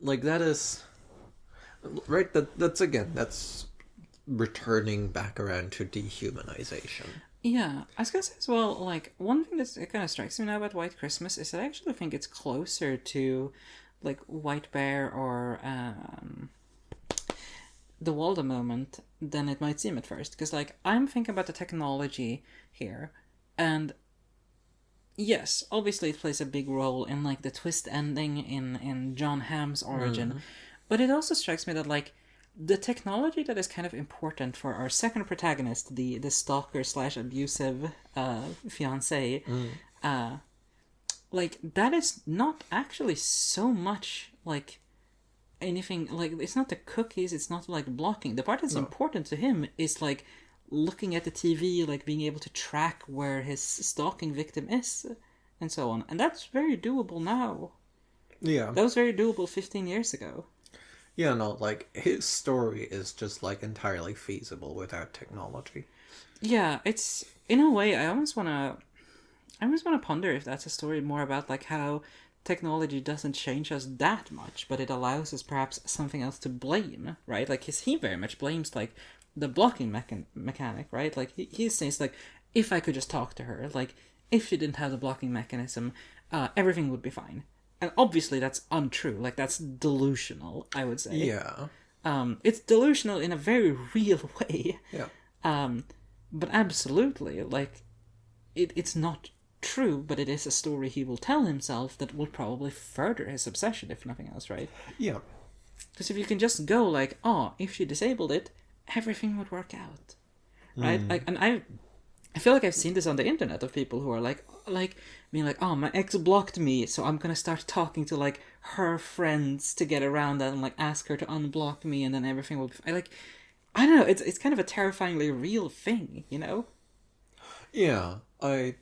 like that is right, that's returning back around to dehumanization. yeah, I was gonna say as well, like, one thing that kind of strikes me now about White Christmas is that I actually think it's closer to, like, White Bear or the Waldo moment than it might seem at first. Because, like, I'm thinking about the technology here, and yes, obviously it plays a big role in, like, the twist ending in John Hamm's origin, but it also strikes me that, like, the technology that is kind of important for our second protagonist, the stalker / abusive fiance, like, that is not actually so much like anything. Like, it's not the cookies, it's not like blocking. The part that's important to him is like looking at the TV, like being able to track where his stalking victim is, and so on. And that's very doable now. Yeah. That was very doable 15 years ago. Yeah, no, like, his story is just, like, entirely feasible without technology. Yeah, it's, in a way, I almost want to ponder if that's a story more about, like, how technology doesn't change us that much, but it allows us perhaps something else to blame, right? Like, he very much blames, like, the blocking mechanic, right? Like, he says, like, if I could just talk to her, like, if she didn't have the blocking mechanism, everything would be fine. And obviously that's untrue. Like, that's delusional, I would say. Yeah. It's delusional in a very real way. Yeah. But absolutely, like, it's not true, but it is a story he will tell himself that will probably further his obsession, if nothing else, right? Yeah. Because if you can just go, like, oh, if she disabled it, everything would work out. Right? Like, and I feel like I've seen this on the internet of people who are like being like, oh, my ex blocked me, so I'm gonna start talking to, like, her friends to get around that and, like, ask her to unblock me, and then everything will be like, I don't know, it's kind of a terrifyingly real thing, you know? Yeah. I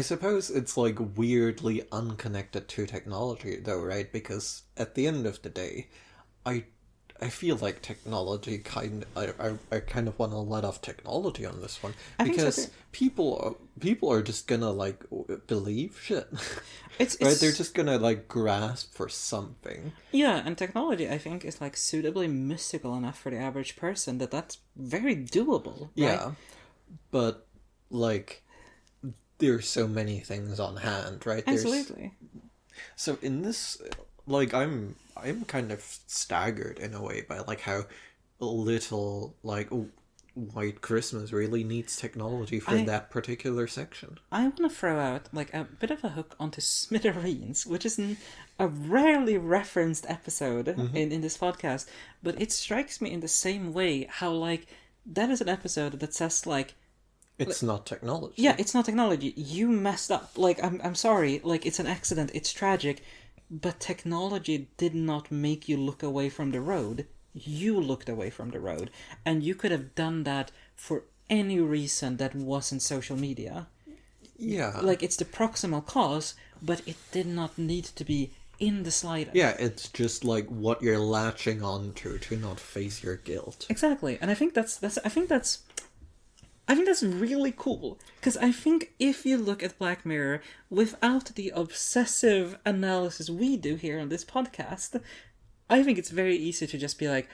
suppose it's, like, weirdly unconnected to technology, though, right? Because at the end of the day, I feel like technology I kind of want to let off technology on this one, because people are just gonna, like, believe shit. It's right? They're just gonna, like, grasp for something. Yeah, and technology, I think, is, like, suitably mystical enough for the average person that that's very doable. Right? Yeah, but, like, there's so many things on hand, right? Absolutely. So in this, like, I'm kind of staggered in a way by, like, how little, like, White Christmas really needs technology for that particular section. I want to throw out, like, a bit of a hook onto Smithereens, which is a rarely referenced episode in this podcast, but it strikes me in the same way how, like, that is an episode that says, like, it's not technology. Yeah, it's not technology. You messed up. Like, I'm sorry. Like, it's an accident. It's tragic. But technology did not make you look away from the road. You looked away from the road. And you could have done that for any reason that wasn't social media. Yeah. Like, it's the proximal cause, but it did not need to be in the slightest. Yeah, it's just, like, what you're latching on to not face your guilt. Exactly. And I think that's really cool, because I think if you look at Black Mirror without the obsessive analysis we do here on this podcast, I think it's very easy to just be like,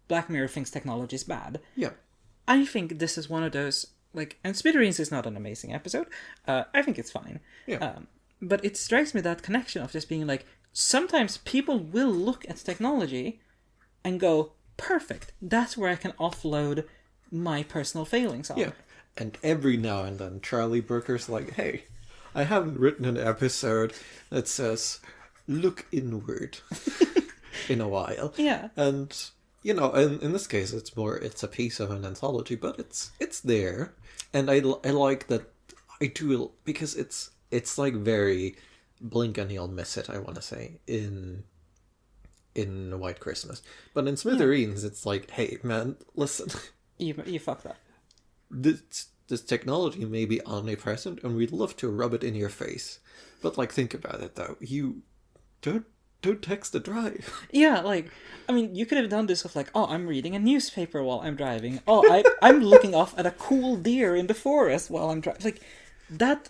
Black Mirror thinks technology is bad. Yeah. I think this is one of those, like, and Smithereens is not an amazing episode. I think it's fine. Yeah. But it strikes me that connection of just being like, sometimes people will look at technology and go, perfect, that's where I can offload my personal failings on. Yeah. And every now and then, Charlie Brooker's like, hey, I haven't written an episode that says, look inward in a while. Yeah. And in this case, it's a piece of an anthology, but it's there, and I like that. I do, because it's like very blink and you'll miss it. I want to say in White Christmas, but in Smithereens, it's like, hey man, listen, You fucked up. this technology may be omnipresent, and we'd love to rub it in your face, but like, think about it though. You don't text the drive. Yeah, like, I mean, you could have done this with like, oh, I'm reading a newspaper while I'm driving. Oh, I'm looking off at a cool deer in the forest while I'm driving. Like, that,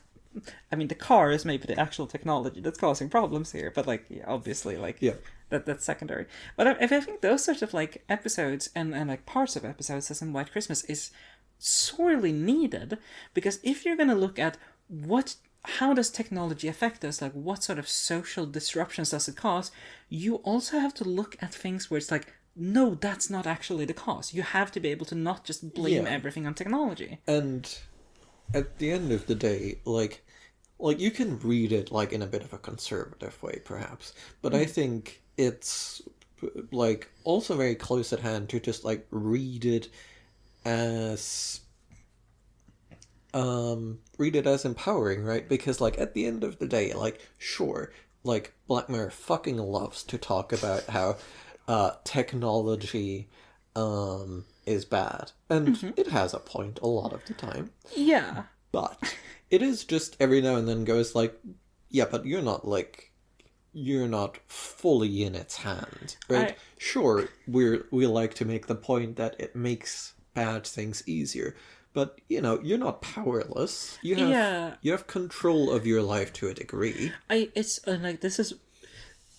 I mean, the car is maybe the actual technology that's causing problems here, but like, yeah, obviously, like, Yeah. that's secondary. But I think those sorts of like episodes and like parts of episodes as in White Christmas is sorely needed, because if you're going to look at how does technology affect us, like what sort of social disruptions does it cause, you also have to look at things where it's like, no, that's not actually the cause. You have to be able to not just blame everything on technology. And at the end of the day, like you can read it like in a bit of a conservative way, perhaps, but I think it's like also very close at hand to just like read it as empowering, right? Because like at the end of the day, like, sure, like Black Mirror fucking loves to talk about how technology is bad, and it has a point a lot of the time. Yeah. But it is just every now and then goes like, yeah, but you're not fully in its hand, right? Sure, we like to make the point that it makes bad things easier, but you're not powerless. You have control of your life to a degree. It's like,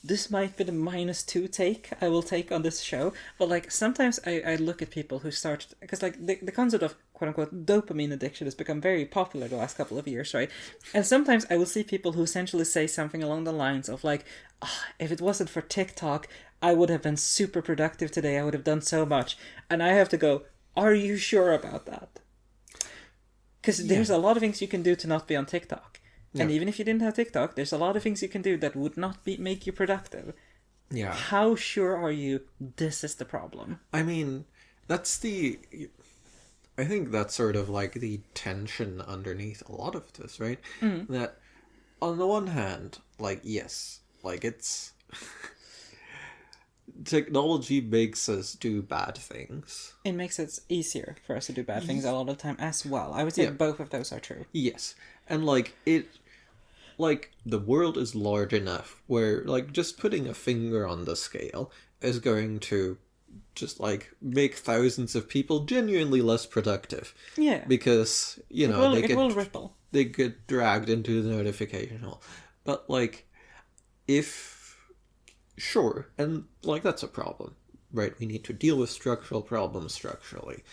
this might be the -2 take I will take on this show, but like sometimes I look at people who start, because like the concept of quote unquote dopamine addiction has become very popular the last couple of years, right? And sometimes I will see people who essentially say something along the lines of like, if it wasn't for TikTok, I would have been super productive today, I would have done so much. And I have to go, are you sure about that? Because there's a lot of things you can do to not be on TikTok. And even if you didn't have TikTok, there's a lot of things you can do that would not make you productive. Yeah. How sure are you this is the problem? I mean, I think that's sort of like the tension underneath a lot of this, right? That on the one hand, like, yes, like it's technology makes us do bad things. It makes it easier for us to do bad things a lot of the time as well. I would say both of those are true. Yes. And like the world is large enough where like just putting a finger on the scale is going to just like make thousands of people genuinely less productive. Yeah. Because, it will ripple. They get dragged into the notification hole. But like, sure, and like that's a problem, right? We need to deal with structural problems structurally.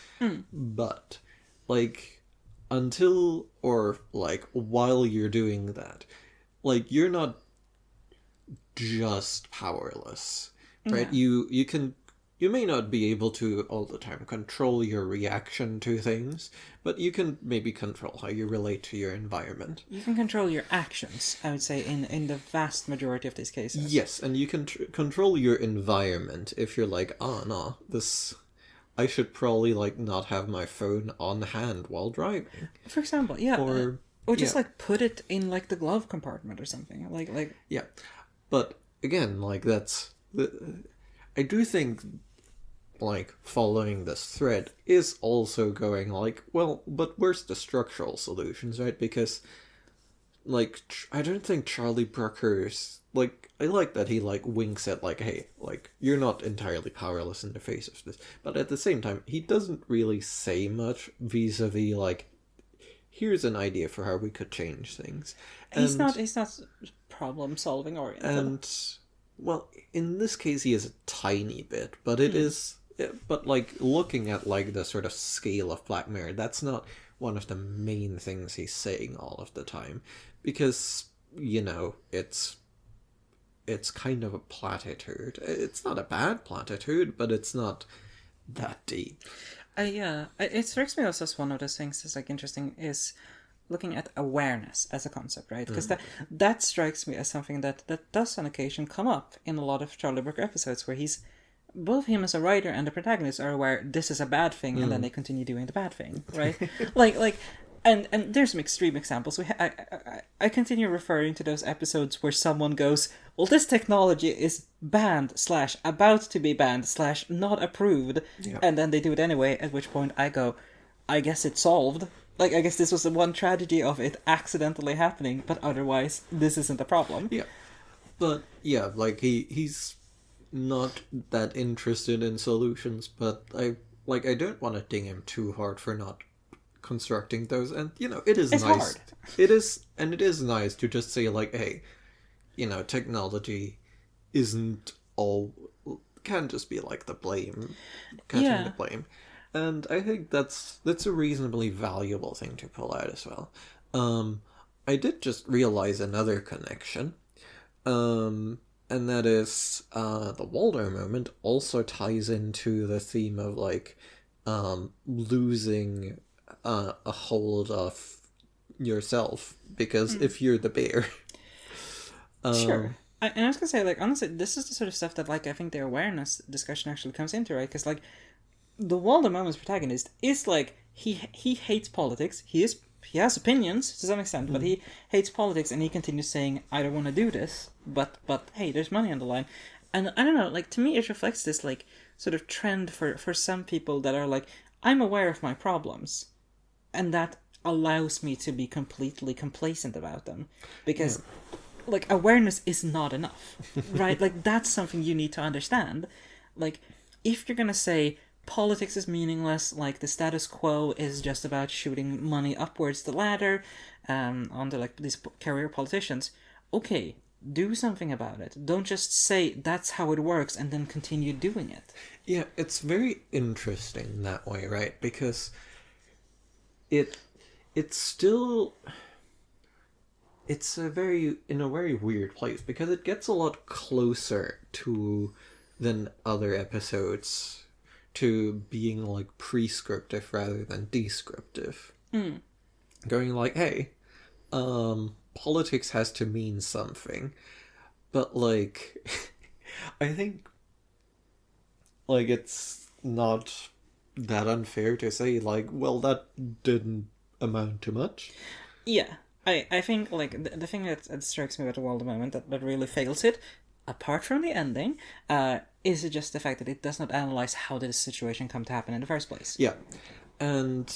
But like, until or like while you're doing that, like you're not just powerless, right? Yeah. You may not be able to all the time control your reaction to things, but you can maybe control how you relate to your environment. You can control your actions, I would say, in the vast majority of these cases. Yes, and you can control your environment if you're like, oh no, I should probably like not have my phone on hand while driving. For example, yeah. Or just like put it in like the glove compartment or something. Like yeah. But again, like I do think like following this thread is also going like, well, but where's the structural solutions, right? Because like I don't think Charlie Brooker's like, I like that he like winks at like, hey, like you're not entirely powerless in the face of this, but at the same time he doesn't really say much vis-a-vis like, here's an idea for how we could change things. And he's not problem solving oriented. And well, in this case he is a tiny bit, but it is. But like looking at like the sort of scale of Black Mirror, that's not one of the main things he's saying all of the time, because it's kind of a platitude. It's not a bad platitude, but it's not that deep. It strikes me also as one of those things that's like interesting is looking at awareness as a concept, right? Because that strikes me as something that does on occasion come up in a lot of Charlie Brooker episodes, where he's both him as a writer and the protagonist are aware this is a bad thing, and then they continue doing the bad thing, right? like. And there's some extreme examples. I continue referring to those episodes where someone goes, well, this technology is banned / about to be banned / not approved, and then they do it anyway, at which point I go, I guess it's solved. Like, I guess this was the one tragedy of it accidentally happening, but otherwise, this isn't a problem. Yeah. But, yeah, like, he's not that interested in solutions, but I don't want to ding him too hard for not constructing those, and it is it's nice. Hard. It is nice to just say like, hey, technology isn't all can just be like the blame, catching the blame, and I think that's a reasonably valuable thing to pull out as well. I did just realize another connection, and that is the Waldo moment also ties into the theme of like losing a hold of yourself, because if you're the bear. Sure. And I was gonna say, like, honestly, this is the sort of stuff that, like, I think the awareness discussion actually comes into, right? Because, like, the Waldo Moment's protagonist is, like, he hates politics. He has opinions to some extent, but he hates politics, and he continues saying, I don't want to do this, but hey, there's money on the line. And I don't know, like, to me it reflects this, like, sort of trend for some people that are like, I'm aware of my problems, and that allows me to be completely complacent about them, because like, awareness is not enough, right? Like, that's something you need to understand. Like, if you're gonna say politics is meaningless, like the status quo is just about shooting money upwards the ladder onto like these career politicians, okay, do something about it. Don't just say that's how it works and then continue doing it. Yeah, it's very interesting that way, right? Because it's still in a very weird place, because it gets a lot closer to than other episodes to being like prescriptive rather than descriptive. Going like, hey, politics has to mean something, but like I think like it's not that unfair to say like, well, that didn't amount to much. Yeah, I think like the thing that strikes me about the Waldo moment that really fails it, apart from the ending, is just the fact that it does not analyze how did this situation come to happen in the first place. Yeah, and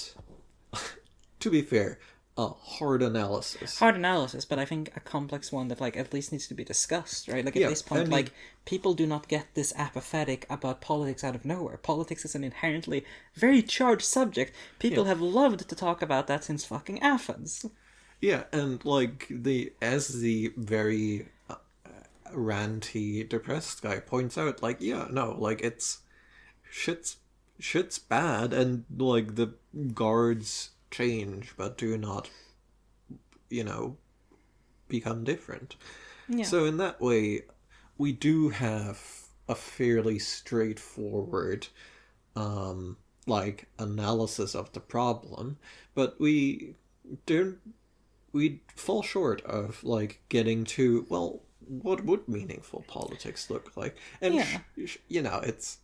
to be fair, hard analysis. Hard analysis, but I think a complex one that like at least needs to be discussed, right? Like at this point, like people do not get this apathetic about politics out of nowhere. Politics is an inherently very charged subject. People have loved to talk about that since fucking Athens. Yeah, and like the very ranty, depressed guy points out, like, yeah, no, like it's shit's bad, and like the guards change but do not become different. So in that way we do have a fairly straightforward like analysis of the problem, but we fall short of like getting to, well, what would meaningful politics look like? And it's,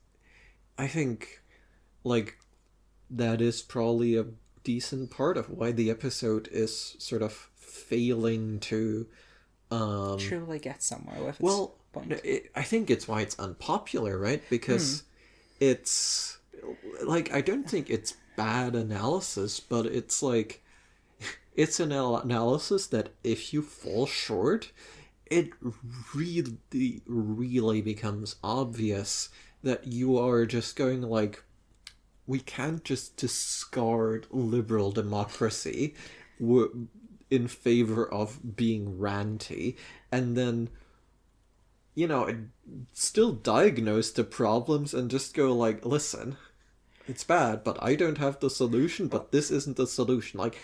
I think like that is probably a decent part of why the episode is sort of failing to truly get somewhere with its point. I think it's why it's unpopular, right? Because it's like, I don't think it's bad analysis, but it's like it's an analysis that if you fall short, it really, really becomes obvious that you are just going like, we can't just discard liberal democracy in favor of being ranty, and then, still diagnose the problems and just go like, listen, it's bad, but I don't have the solution, but this isn't the solution. Like,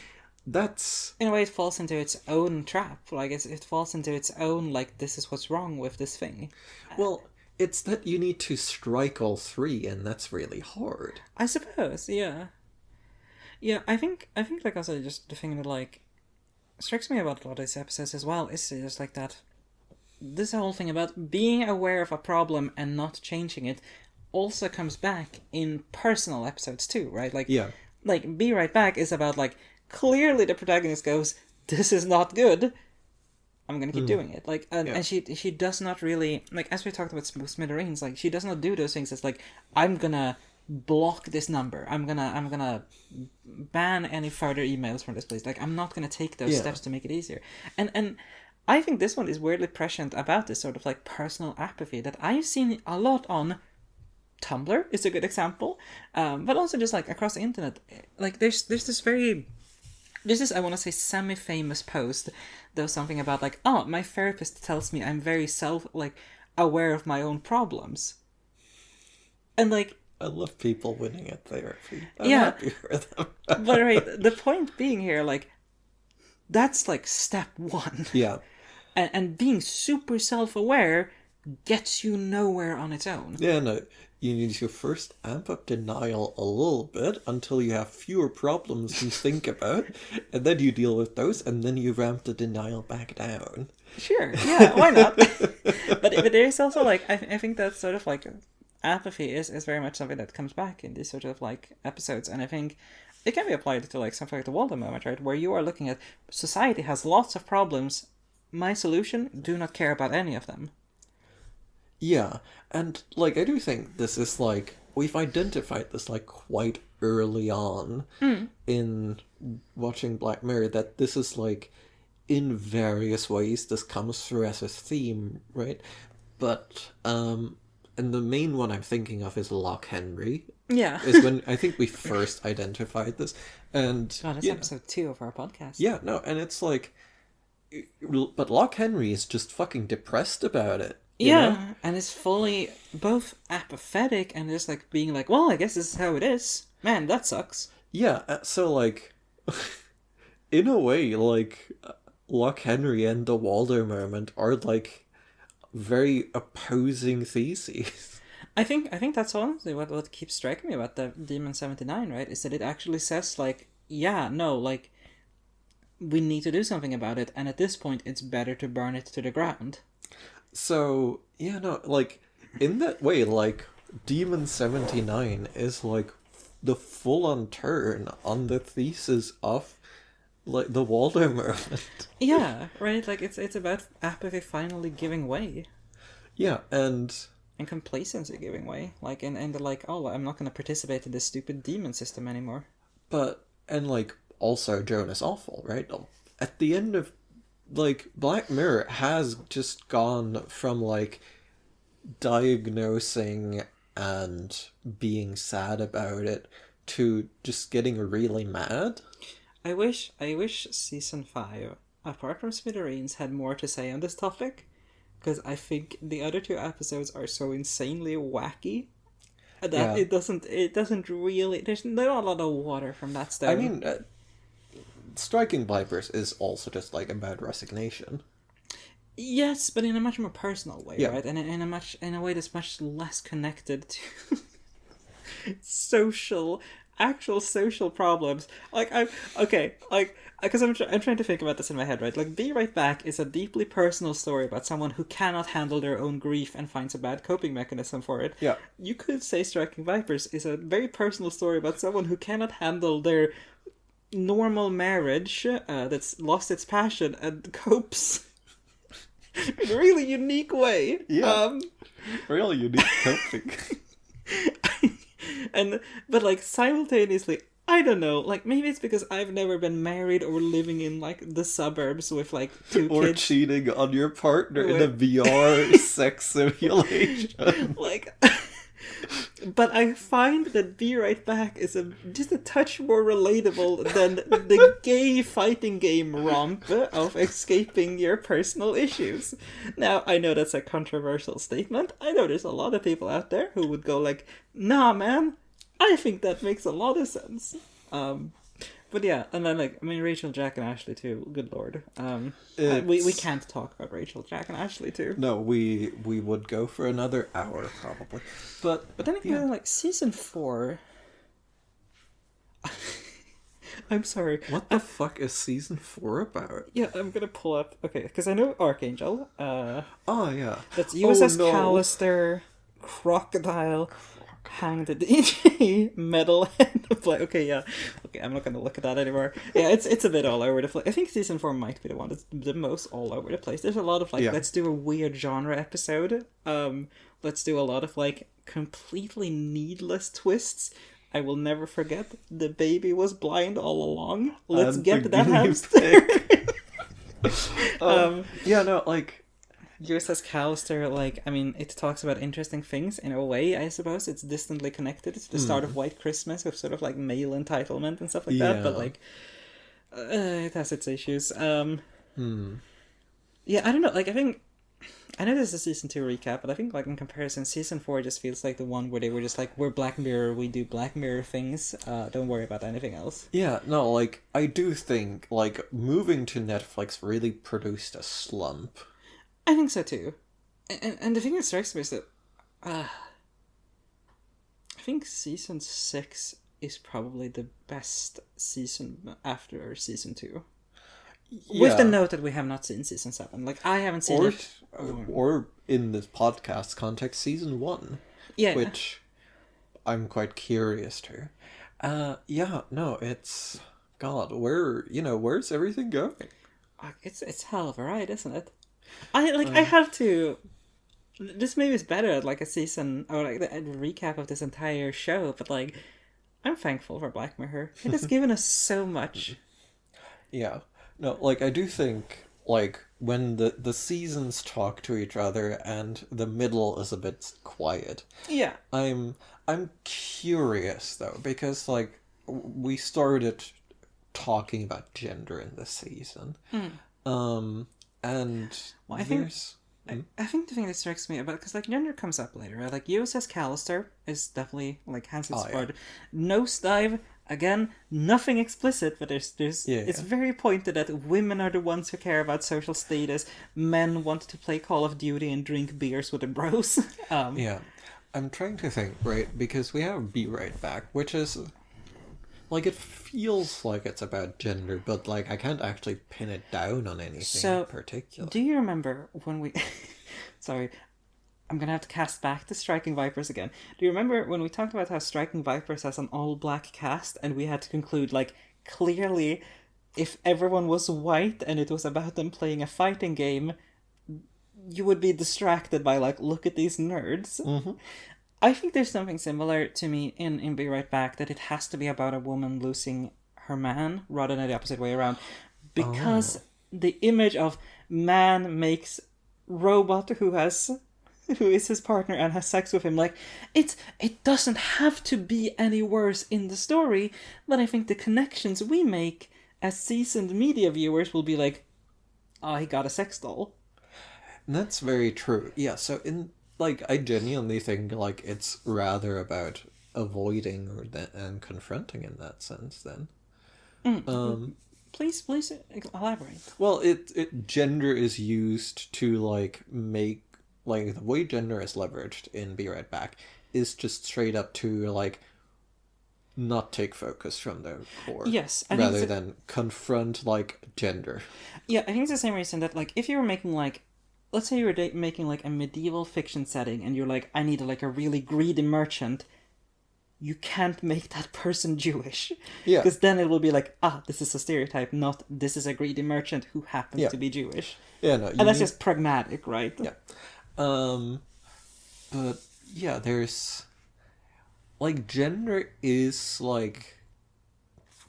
that's... In a way, it falls into its own trap. Like, it falls into its own, like, this is what's wrong with this thing. Well... It's that you need to strike all three, and that's really hard. I suppose, yeah. Yeah, I think like also just the thing that like strikes me about a lot of these episodes as well is just like that this whole thing about being aware of a problem and not changing it also comes back in personal episodes too, right? Like, Yeah. like Be Right Back is about, like, clearly the protagonist goes, this is not good, I'm gonna keep doing it. Like, and she does not really, like, as we talked about Smithereens, like, she does not do those things. It's like, I'm gonna block this number. I'm gonna ban any further emails from this place. Like, I'm not gonna take those steps to make it easier. And I think this one is weirdly prescient about this sort of, like, personal apathy that I've seen a lot on Tumblr is a good example, but also just, like, across the internet. Like, there's this, I want to say, semi-famous post. There was something about, like, oh, my therapist tells me I'm very aware of my own problems. And, like... I love people winning at therapy. I'm happy for them. But, right, the point being here, like, that's, like, step one. Yeah. And being super self-aware gets you nowhere on its own. Yeah, no. You need to first amp up denial a little bit until you have fewer problems to think about, and then you deal with those, and then you ramp the denial back down. Sure, yeah, why not? but there's also, like, I think that sort of, like, apathy is very much something that comes back in these sort of, like, episodes, and I think it can be applied to, like, something like the Waldo moment, right? Where you are looking at society has lots of problems. My solution, do not care about any of them. Yeah, and, like, I do think this is, like, we've identified this, like, quite early on in watching Black Mirror, that this is, like, in various ways, this comes through as a theme, right? But, and the main one I'm thinking of is Loch Henry. Yeah. Is when I think we first identified this. And God, that's episode 2 of our podcast. Yeah, no, and it's like, but Loch Henry is just fucking depressed about it. You know? And it's fully both apathetic and just, like, being like, well, I guess this is how it is. Man, that sucks. Yeah, so, like, in a way, like, Loch Henry and the Waldo moment are, like, very opposing theses. I think that's honestly what keeps striking me about the Demon 79, right? Is that it actually says, like, yeah, no, like, we need to do something about it, and at this point, it's better to burn it to the ground. So, yeah, no, like, in that way, like, Demon 79 is, like, the full-on turn on the thesis of, like, the Waldo moment. Yeah, right? Like, it's about apathy finally giving way. Yeah, and complacency giving way. Like, and they're like, oh, I'm not going to participate in this stupid demon system anymore. But, and, like, also Jonas Awful, right? At the end of, like, Black Mirror has just gone from, like, diagnosing and being sad about it to just getting really mad. I wish season 5, apart from Smithereens, had more to say on this topic, because I think the other 2 episodes are so insanely wacky that it doesn't really, there's not a lot of water from that stone. I mean, Striking Vipers is also just, like, about resignation. Yes, but in a much more personal way, right? And in a way that's much less connected to actual social problems. Like, because I'm trying to think about this in my head, right? Like, Be Right Back is a deeply personal story about someone who cannot handle their own grief and finds a bad coping mechanism for it. Yeah. You could say Striking Vipers is a very personal story about someone who cannot handle their normal marriage that's lost its passion and copes in a really unique way. Yeah. Really unique coping. But, like, simultaneously, I don't know, like, maybe it's because I've never been married or living in, like, the suburbs with, like, 2 or kids. Or cheating on your partner in a VR sex simulation. Like, but I find that Be Right Back is just a touch more relatable than the gay fighting game romp of escaping your personal issues. Now, I know that's a controversial statement. I know there's a lot of people out there who would go like, nah, man, I think that makes a lot of sense. But yeah, and then, like, I mean, Rachel, Jack, and Ashley too. Good lord, we can't talk about Rachel, Jack, and Ashley too. No, we would go for another hour probably. But then again, like, season 4. I'm sorry. What the fuck is season 4 about? Yeah, I'm gonna pull up. Okay, because I know Archangel. Oh yeah. That's USS Callister, Crocodile. hang the DJ medal and the play. Okay, yeah. Okay, I'm not gonna look at that anymore. Yeah, it's a bit all over the place. I think season 4 might be the one that's the most all over the place. There's a lot of like, Yeah. let's do a weird genre episode. Let's do a lot of like completely needless twists. I will never forget the baby was blind all along. Let's And get the that guinea hamster. Yeah, no, like, USS Callister, like, I mean, it talks about interesting things in a way, I suppose. It's distantly connected to the start of White Christmas with sort of like male entitlement and stuff like that, but Yeah. like, it has its issues. Yeah, I don't know, like, I know this is a season 2 recap, but I think, like, in comparison, season 4 just feels like the one where they were just like, we're Black Mirror, we do Black Mirror things, don't worry about anything else. yeah, no, like, I do think, like, moving to Netflix really produced a slump. I think so too. And the thing that strikes me is that I think season 6 is probably the best season after season 2. With the note that we have not seen season 7. Like, I haven't seen it. Or in this podcast context, season 1. Yeah. Which I'm quite curious to. Yeah, no, it's... God, where's everything going? It's hell of a ride, isn't it? I have to... This maybe is better at, like, a season, or, like, a recap of this entire show, but, like, I'm thankful for Black Mirror. It has given us so much. Yeah. No, like, I do think, like, when the seasons talk to each other and the middle is a bit quiet. Yeah. I'm curious, though, because, like, we started talking about gender in this season. And well, I think the thing that strikes me about, because like gender comes up later, right? Like USS Callister is definitely like has its part. Nosedive, again, nothing explicit, but there's it's very pointed that women are the ones who care about social status. Men want to play Call of Duty and drink beers with the bros. Yeah, I'm trying to think, right? Because we have Be Right Back, which is like, it feels like it's about gender, but like I can't actually pin it down on anything in particular. Do you remember when we sorry, I'm gonna have to cast back to Striking Vipers again. Do you remember when we talked about how Striking Vipers has an all-black cast and we had to conclude, like, clearly if everyone was white and it was about them playing a fighting game, you would be distracted by, like, look at these nerds. Mm-hmm. I think there's something similar to me in Be Right Back, that it has to be about a woman losing her man rather than the opposite way around. Because the image of man makes robot who is his partner and has sex with him, like, it doesn't have to be any worse in the story, but I think the connections we make as seasoned media viewers will be like, oh, he got a sex doll. That's very true. Yeah, so like, I genuinely think, like, it's rather about avoiding and confronting in that sense, then. Please elaborate. Well, gender is used to, like, make, like, the way gender is leveraged in Be Right Back is just straight up to, like, not take focus from the core. Yes. Rather than confront, like, gender. Yeah, I think it's the same reason that, like, if you were making, like, let's say you were making, like, a medieval fiction setting and you're like, I need, like, a really greedy merchant, you can't make that person Jewish. Yeah. Because then it will be like, this is a stereotype, not this is a greedy merchant who happens to be Jewish. Yeah, no. And that's just pragmatic, right? Yeah. But, yeah, there's... Like, gender is, like...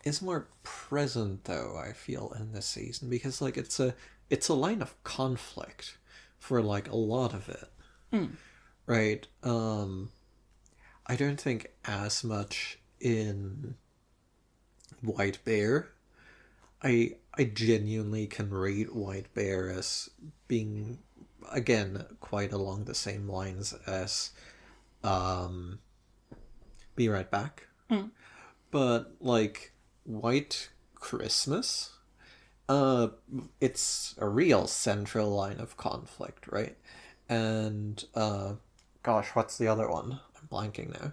is more present, though, I feel, in this season. Because, like, it's a line of conflict for, like, a lot of it. Right? I don't think as much in White Bear. I genuinely can rate White Bear as being, again, quite along the same lines as Be Right Back. But, like, White Christmas, it's a real central line of conflict, right? And, gosh, what's the other one? I'm blanking now.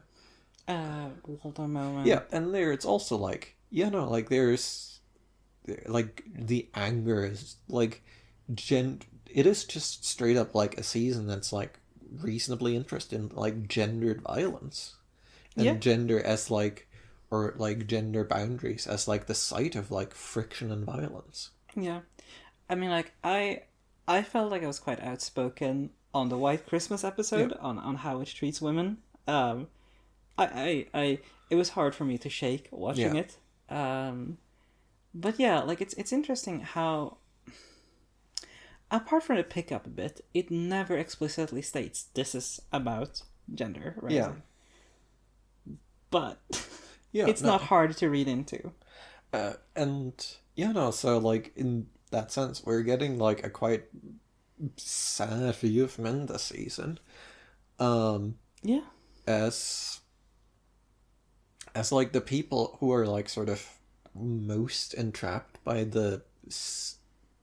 Hold on a moment. Yeah, and there it's also like, like, there's, like, the anger is, like, it is just straight up, like, a season that's, like, reasonably interested in, like, gendered violence. Yeah, and gender as like, or like gender boundaries as like the site of like friction and violence. yeah. I mean, like I felt like I was quite outspoken on the White Christmas Yeah, episode on how it treats women. Um, I it was hard for me to shake watching yeah, it. But yeah, like it's interesting how, apart from the pickup a bit, it never explicitly states this is about gender, right? yeah, But yeah. it's No, not hard to read into. and yeah, no. So like in that sense, we're getting like a quite sad view of men this season. Um, Yeah, as like the people who are like sort of most entrapped by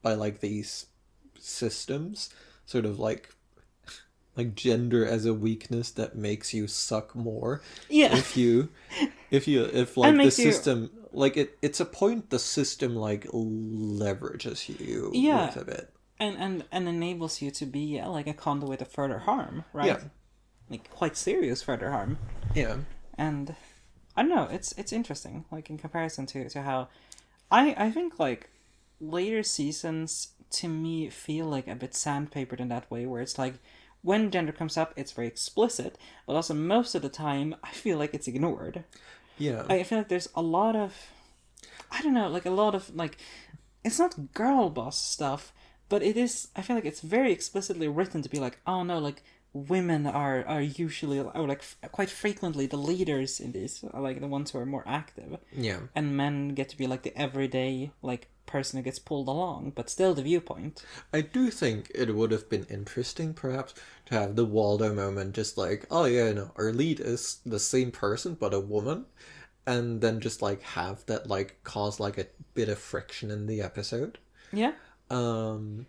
by like these systems, sort of like gender as a weakness that makes you suck more yeah, if and like the makes you, system, like it's a point the system like leverages you yeah, with a bit. and enables you to be like a conduit of further harm, Yeah, right? Like quite serious further harm. yeah, And I don't know, it's interesting, like in comparison to how I think like later seasons to me feel like a bit sandpapered in that way, where it's like when gender comes up it's very explicit, but also most of the time I feel like it's ignored. yeah, I feel like there's a lot of, I don't know, like a lot of like, it's not girl boss stuff, but it is, I feel like it's very explicitly written to be like, oh no, like women are usually, or like quite frequently the leaders in this, are like the ones who are more active, yeah. and men get to be like the everyday like person who gets pulled along, but still the viewpoint. I do think it would have been interesting, perhaps, to have the Waldo moment, just like, oh yeah, no, our lead is the same person but a woman, and then just like have that like cause like a bit of friction in the episode. Yeah, Um,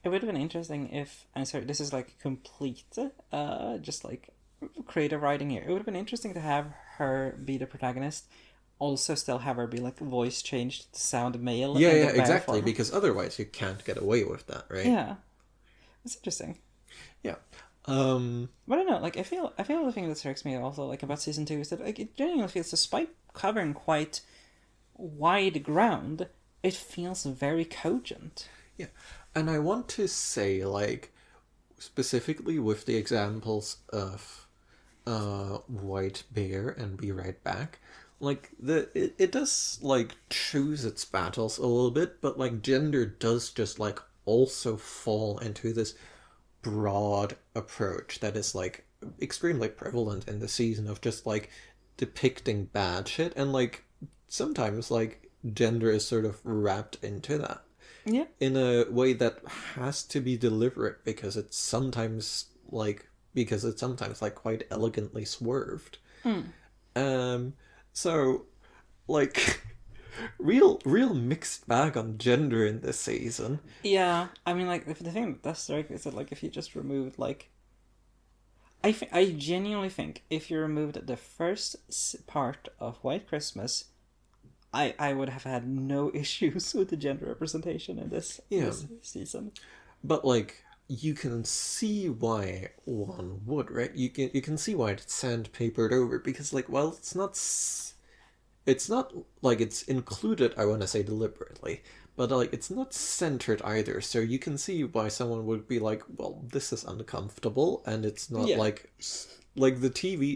it would have been interesting if, I'm sorry, this is like complete just like creative writing here, it would have been interesting to have her be the protagonist, also still have her be like voice changed to sound male yeah, in yeah, the bear exactly, form. because otherwise you can't get away with that, right? Yeah, it's interesting. Yeah. Um, But I don't know, like I feel the thing that strikes me also like about season 2 is that like it genuinely feels, despite covering quite wide ground, it feels very cogent. yeah. And I want to say, like, specifically with the examples of White Bear and Be Right Back, like it does like choose its battles a little bit, but like gender does just like also fall into this broad approach that is like extremely prevalent in the season of just like depicting bad shit, and like sometimes like gender is sort of wrapped into that Yeah. in a way that has to be deliberate because it's sometimes like quite elegantly swerved. Um, so like real mixed bag on gender in this season. Yeah, I mean, like the thing that does strike me is that like if you just removed like, I genuinely think if you removed the first part of White Christmas, I would have had no issues with the gender representation in this season. But like you can see why one would, right? You can see why it's sandpapered over because like, well, it's not like it's included, I want to say deliberately, but like it's not centered either. So you can see why someone would be like, well, this is uncomfortable, and it's not Yeah. like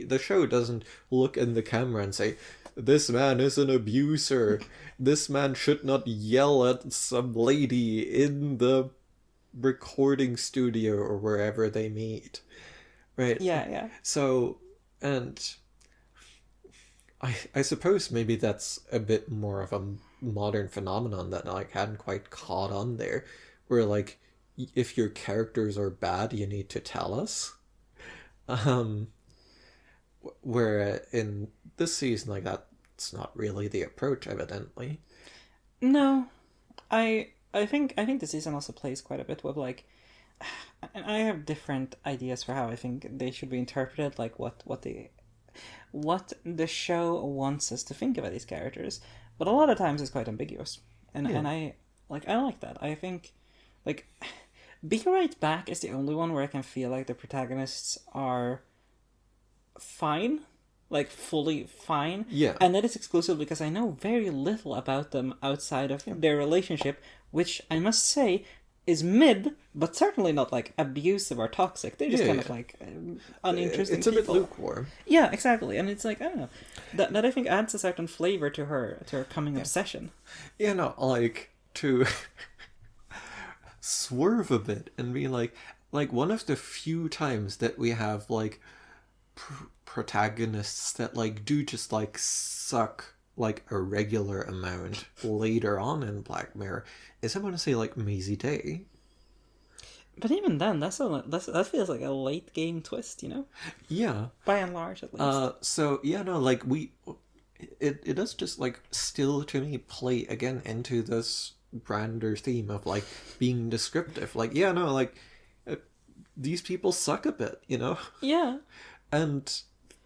the show doesn't look in the camera and say, this man is an abuser. This man should not yell at some lady in the recording studio or wherever they meet. Right? Yeah, yeah. So, and I suppose maybe that's a bit more of a modern phenomenon that like hadn't quite caught on there, where like if your characters are bad, you need to tell us. Um, where in this season, like that's not really the approach, evidently. No, I think the season also plays quite a bit with like, and I have different ideas for how I think they should be interpreted, like what the show wants us to think about these characters, but a lot of times it's quite ambiguous, and I like that. I think like Be Right Back is the only one where I can feel like the protagonists are fine. like fully fine. Yeah. And that is exclusive because I know very little about them outside of their relationship, which I must say is mid, but certainly not like abusive or toxic. They're just kind of like uninteresting. It's a bit people. lukewarm. Yeah, exactly. And it's like, I don't know, that I think adds a certain flavor to her coming obsession. You know, like to swerve a bit and be like one of the few times that we have like protagonists that like do just like suck like a regular amount later on in Black Mirror is, I want to say, like Maisie Day. But even then, that feels like a late game twist, you know? Yeah. By and large, at least. So yeah, no, like it does just like still to me play again into this grander theme of like being descriptive. Like, yeah, no, like these people suck a bit, you know? Yeah. And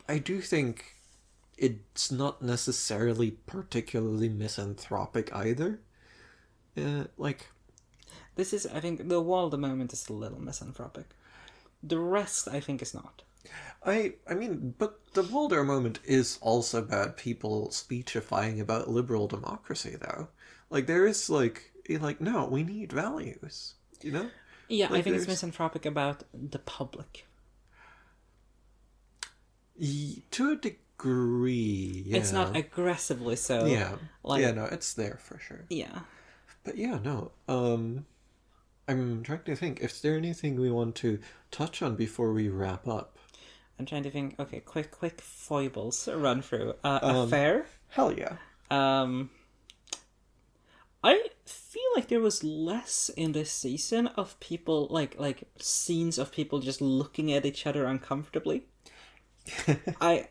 I do think it's not necessarily particularly misanthropic either. Like, this is, I think, the wall at the moment is a little misanthropic. The rest, I think, is not. I mean, but the Walder moment is also about people speechifying about liberal democracy, though. Like, there is, like, no, we need values, you know? Yeah, like, I think it's misanthropic about the public. To a degree, yeah. It's not aggressively so. Yeah. Like, yeah, no, it's there for sure. Yeah. But yeah, no, I'm trying to think, is there anything we want to touch on before we wrap up? I'm trying to think, okay, quick foibles run through. Affair? Hell yeah. I feel like there was less in this season of people, like scenes of people just looking at each other uncomfortably. I'm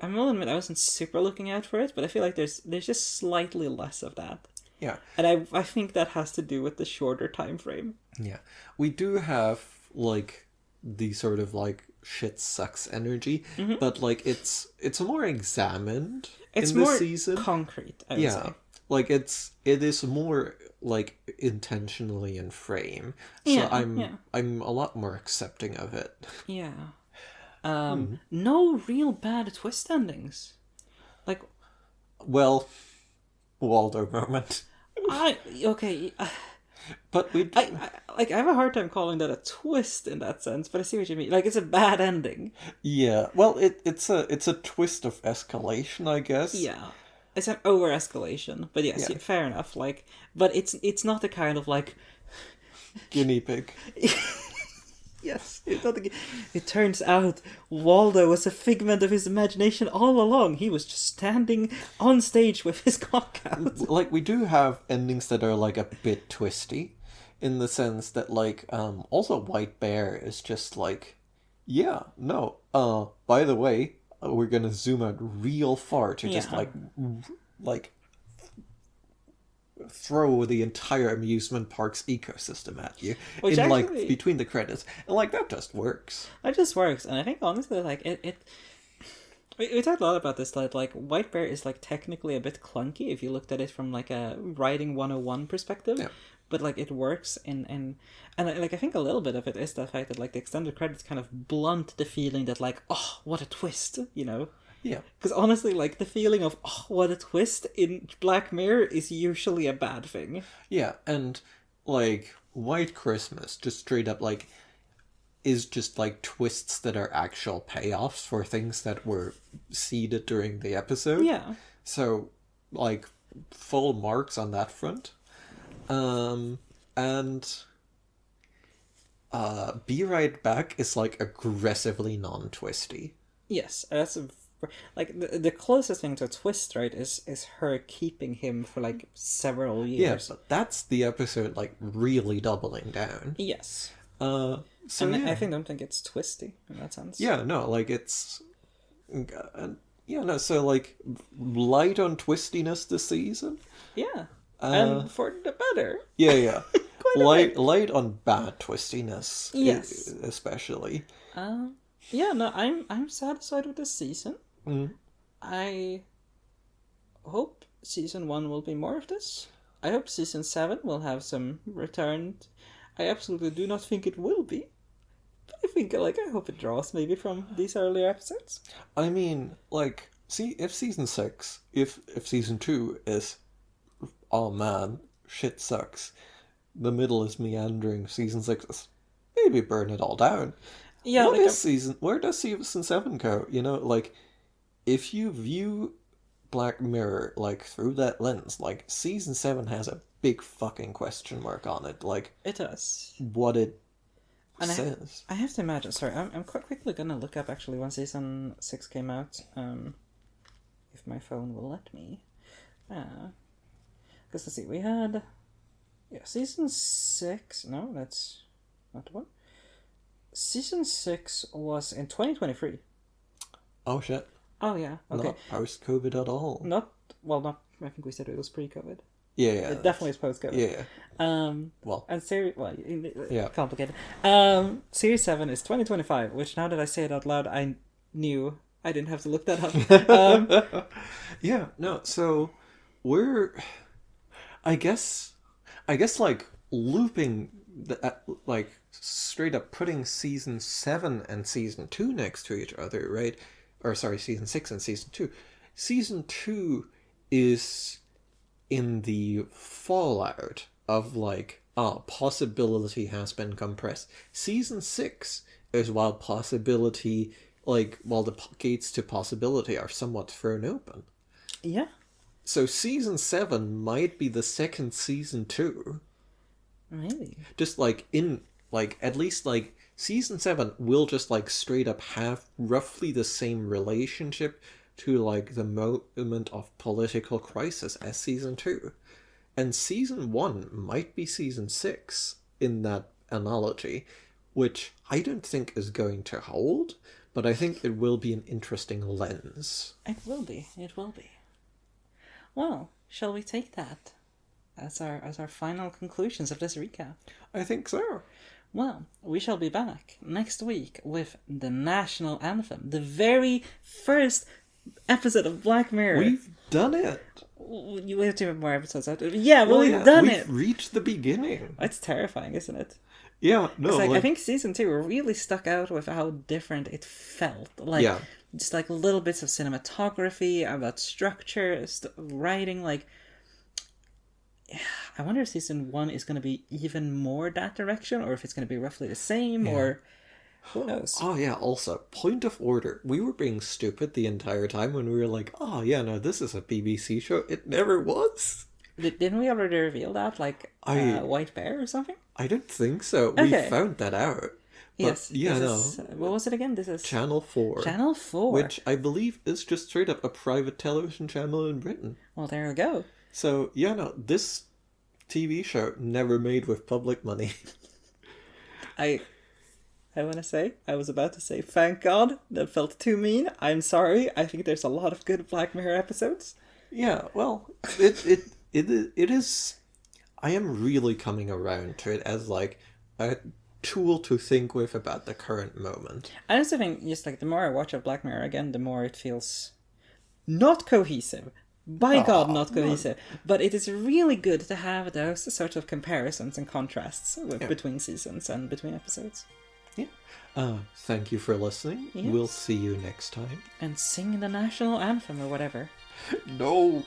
will admit I wasn't super looking out for it, but I feel like there's just slightly less of that. Yeah. And I think that has to do with the shorter time frame. Yeah. We do have, like, the sort of, like, shit sucks energy, but, like, it's more examined It's in more this season. concrete, I would say. Like, it is more, like, intentionally in frame. So Yeah, I'm a lot more accepting of it. Yeah. No real bad twist endings. Like, well, Waldo moment. But we I have a hard time calling that a twist in that sense, but I see what you mean. Like, it's a bad ending. Yeah. Well, it's a twist of escalation, I guess. Yeah. It's an over escalation. But yes, fair enough. Like, but it's not the kind of like guinea pig. Yes, it turns out Waldo was a figment of his imagination all along. He was just standing on stage with his cock out. Like, we do have endings that are, like, a bit twisty, in the sense that, like, also White Bear is just like, yeah, no, by the way, we're gonna zoom out real far to just, like, throw the entire amusement park's ecosystem at you. Which in, actually, like, between the credits. And, like, that just works. That just works. And I think, honestly, like, we talked a lot about this, like, White Bear is, like, technically a bit clunky if you looked at it from, like, a writing 101 perspective. Yeah. But, like, it works and like, I think a little bit of it is the fact that, like, the extended credits kind of blunt the feeling that, like, oh, what a twist, you know? Yeah. Because honestly, like, the feeling of, oh, what a twist in Black Mirror is usually a bad thing. Yeah, and, like, White Christmas, just straight up, like, is just, like, twists that are actual payoffs for things that were seeded during the episode. Yeah. So, like, full marks on that front. And Be Right Back is, like, aggressively non-twisty. Yes, that's like the closest thing to a twist, right, is her keeping him for like several years. Yeah, but that's the episode, like, really doubling down. Yes. So and yeah. I don't think it's twisty in that sense. Yeah, no, like, it's yeah, no, so, like, light on twistiness this season. Yeah. And for the better. Yeah. light on bad twistiness. Yes. Especially. Yeah, no, I'm satisfied with this season. I hope season 1 will be more of this. I hope season 7 will have some return. I absolutely do not think it will be. I think, like, I hope it draws maybe from these earlier episodes. I mean, like, see, if season 6, if season 2 is, oh man, shit sucks, the middle is meandering, season 6 is, maybe burn it all down. Yeah, What like, is season, where does season 7 go? You know, like, if you view Black Mirror, like, through that lens, like, season 7 has a big fucking question mark on it, like, it does. what it And says. I have to imagine. Sorry, I'm quite quickly gonna look up actually when season 6 came out. If my phone will let me. Because let's see, we had season 6. No, that's not the one. Season 6 was in 2023. Oh shit. Oh yeah. Okay. Not post-COVID at all. Not. I think we said it was pre-COVID. Yeah. It definitely is post-COVID. Yeah. Well, and series, yeah, complicated. Series 7 is 2025, which now that I say it out loud, I knew I didn't have to look that up. Yeah, no, so we're, I guess like looping like straight up putting season 7 and season 2 next to each other, right? Or sorry, season 6 and season 2. Season 2 is in the fallout of like, possibility has been compressed. Season 6 is while possibility, like, while the gates to possibility are somewhat thrown open. Yeah. So season 7 might be the second season 2. Maybe. Just like at least like season 7 will just like straight up have roughly the same relationship to like the moment of political crisis as season 2. And season 1 might be season 6 in that analogy, which I don't think is going to hold, but I think it will be an interesting lens. It will be. Well, shall we take that as our final conclusions of this recap? I think so. Well, we shall be back next week with the national anthem, the very first episode of Black Mirror. We've done it. We have 2 more episodes out. Yeah, we've done it. We've reached the beginning. It's terrifying, isn't it? Yeah, no. Like, I think season 2 really stuck out with how different it felt. Like, just like little bits of cinematography, about structure, writing. Like, I wonder if season 1 is going to be even more that direction, or if it's going to be roughly the same, or who knows? Oh yeah, also, point of order. We were being stupid the entire time when we were like, oh yeah, no, this is a BBC show. It never was. Didn't we already reveal that? Like, White Bear or something? I don't think so. Okay. We found that out. But, yes. Yeah, no. What was it again? This is Channel 4. Channel 4. Which I believe is just straight up a private television channel in Britain. Well, there we go. So, yeah, no, this TV show never made with public money. I want to say, I was about to say, thank God. That felt too mean. I'm sorry. I think there's a lot of good Black Mirror episodes. Yeah, well, it is. I am really coming around to it as like a tool to think with about the current moment. I also think just like the more I watch of Black Mirror again, the more it feels not cohesive. By God, not cohesive. No. But it is really good to have those sort of comparisons and contrasts between seasons and between episodes. Yeah. Thank you for listening. Yes. We'll see you next time. And sing the national anthem or whatever. No.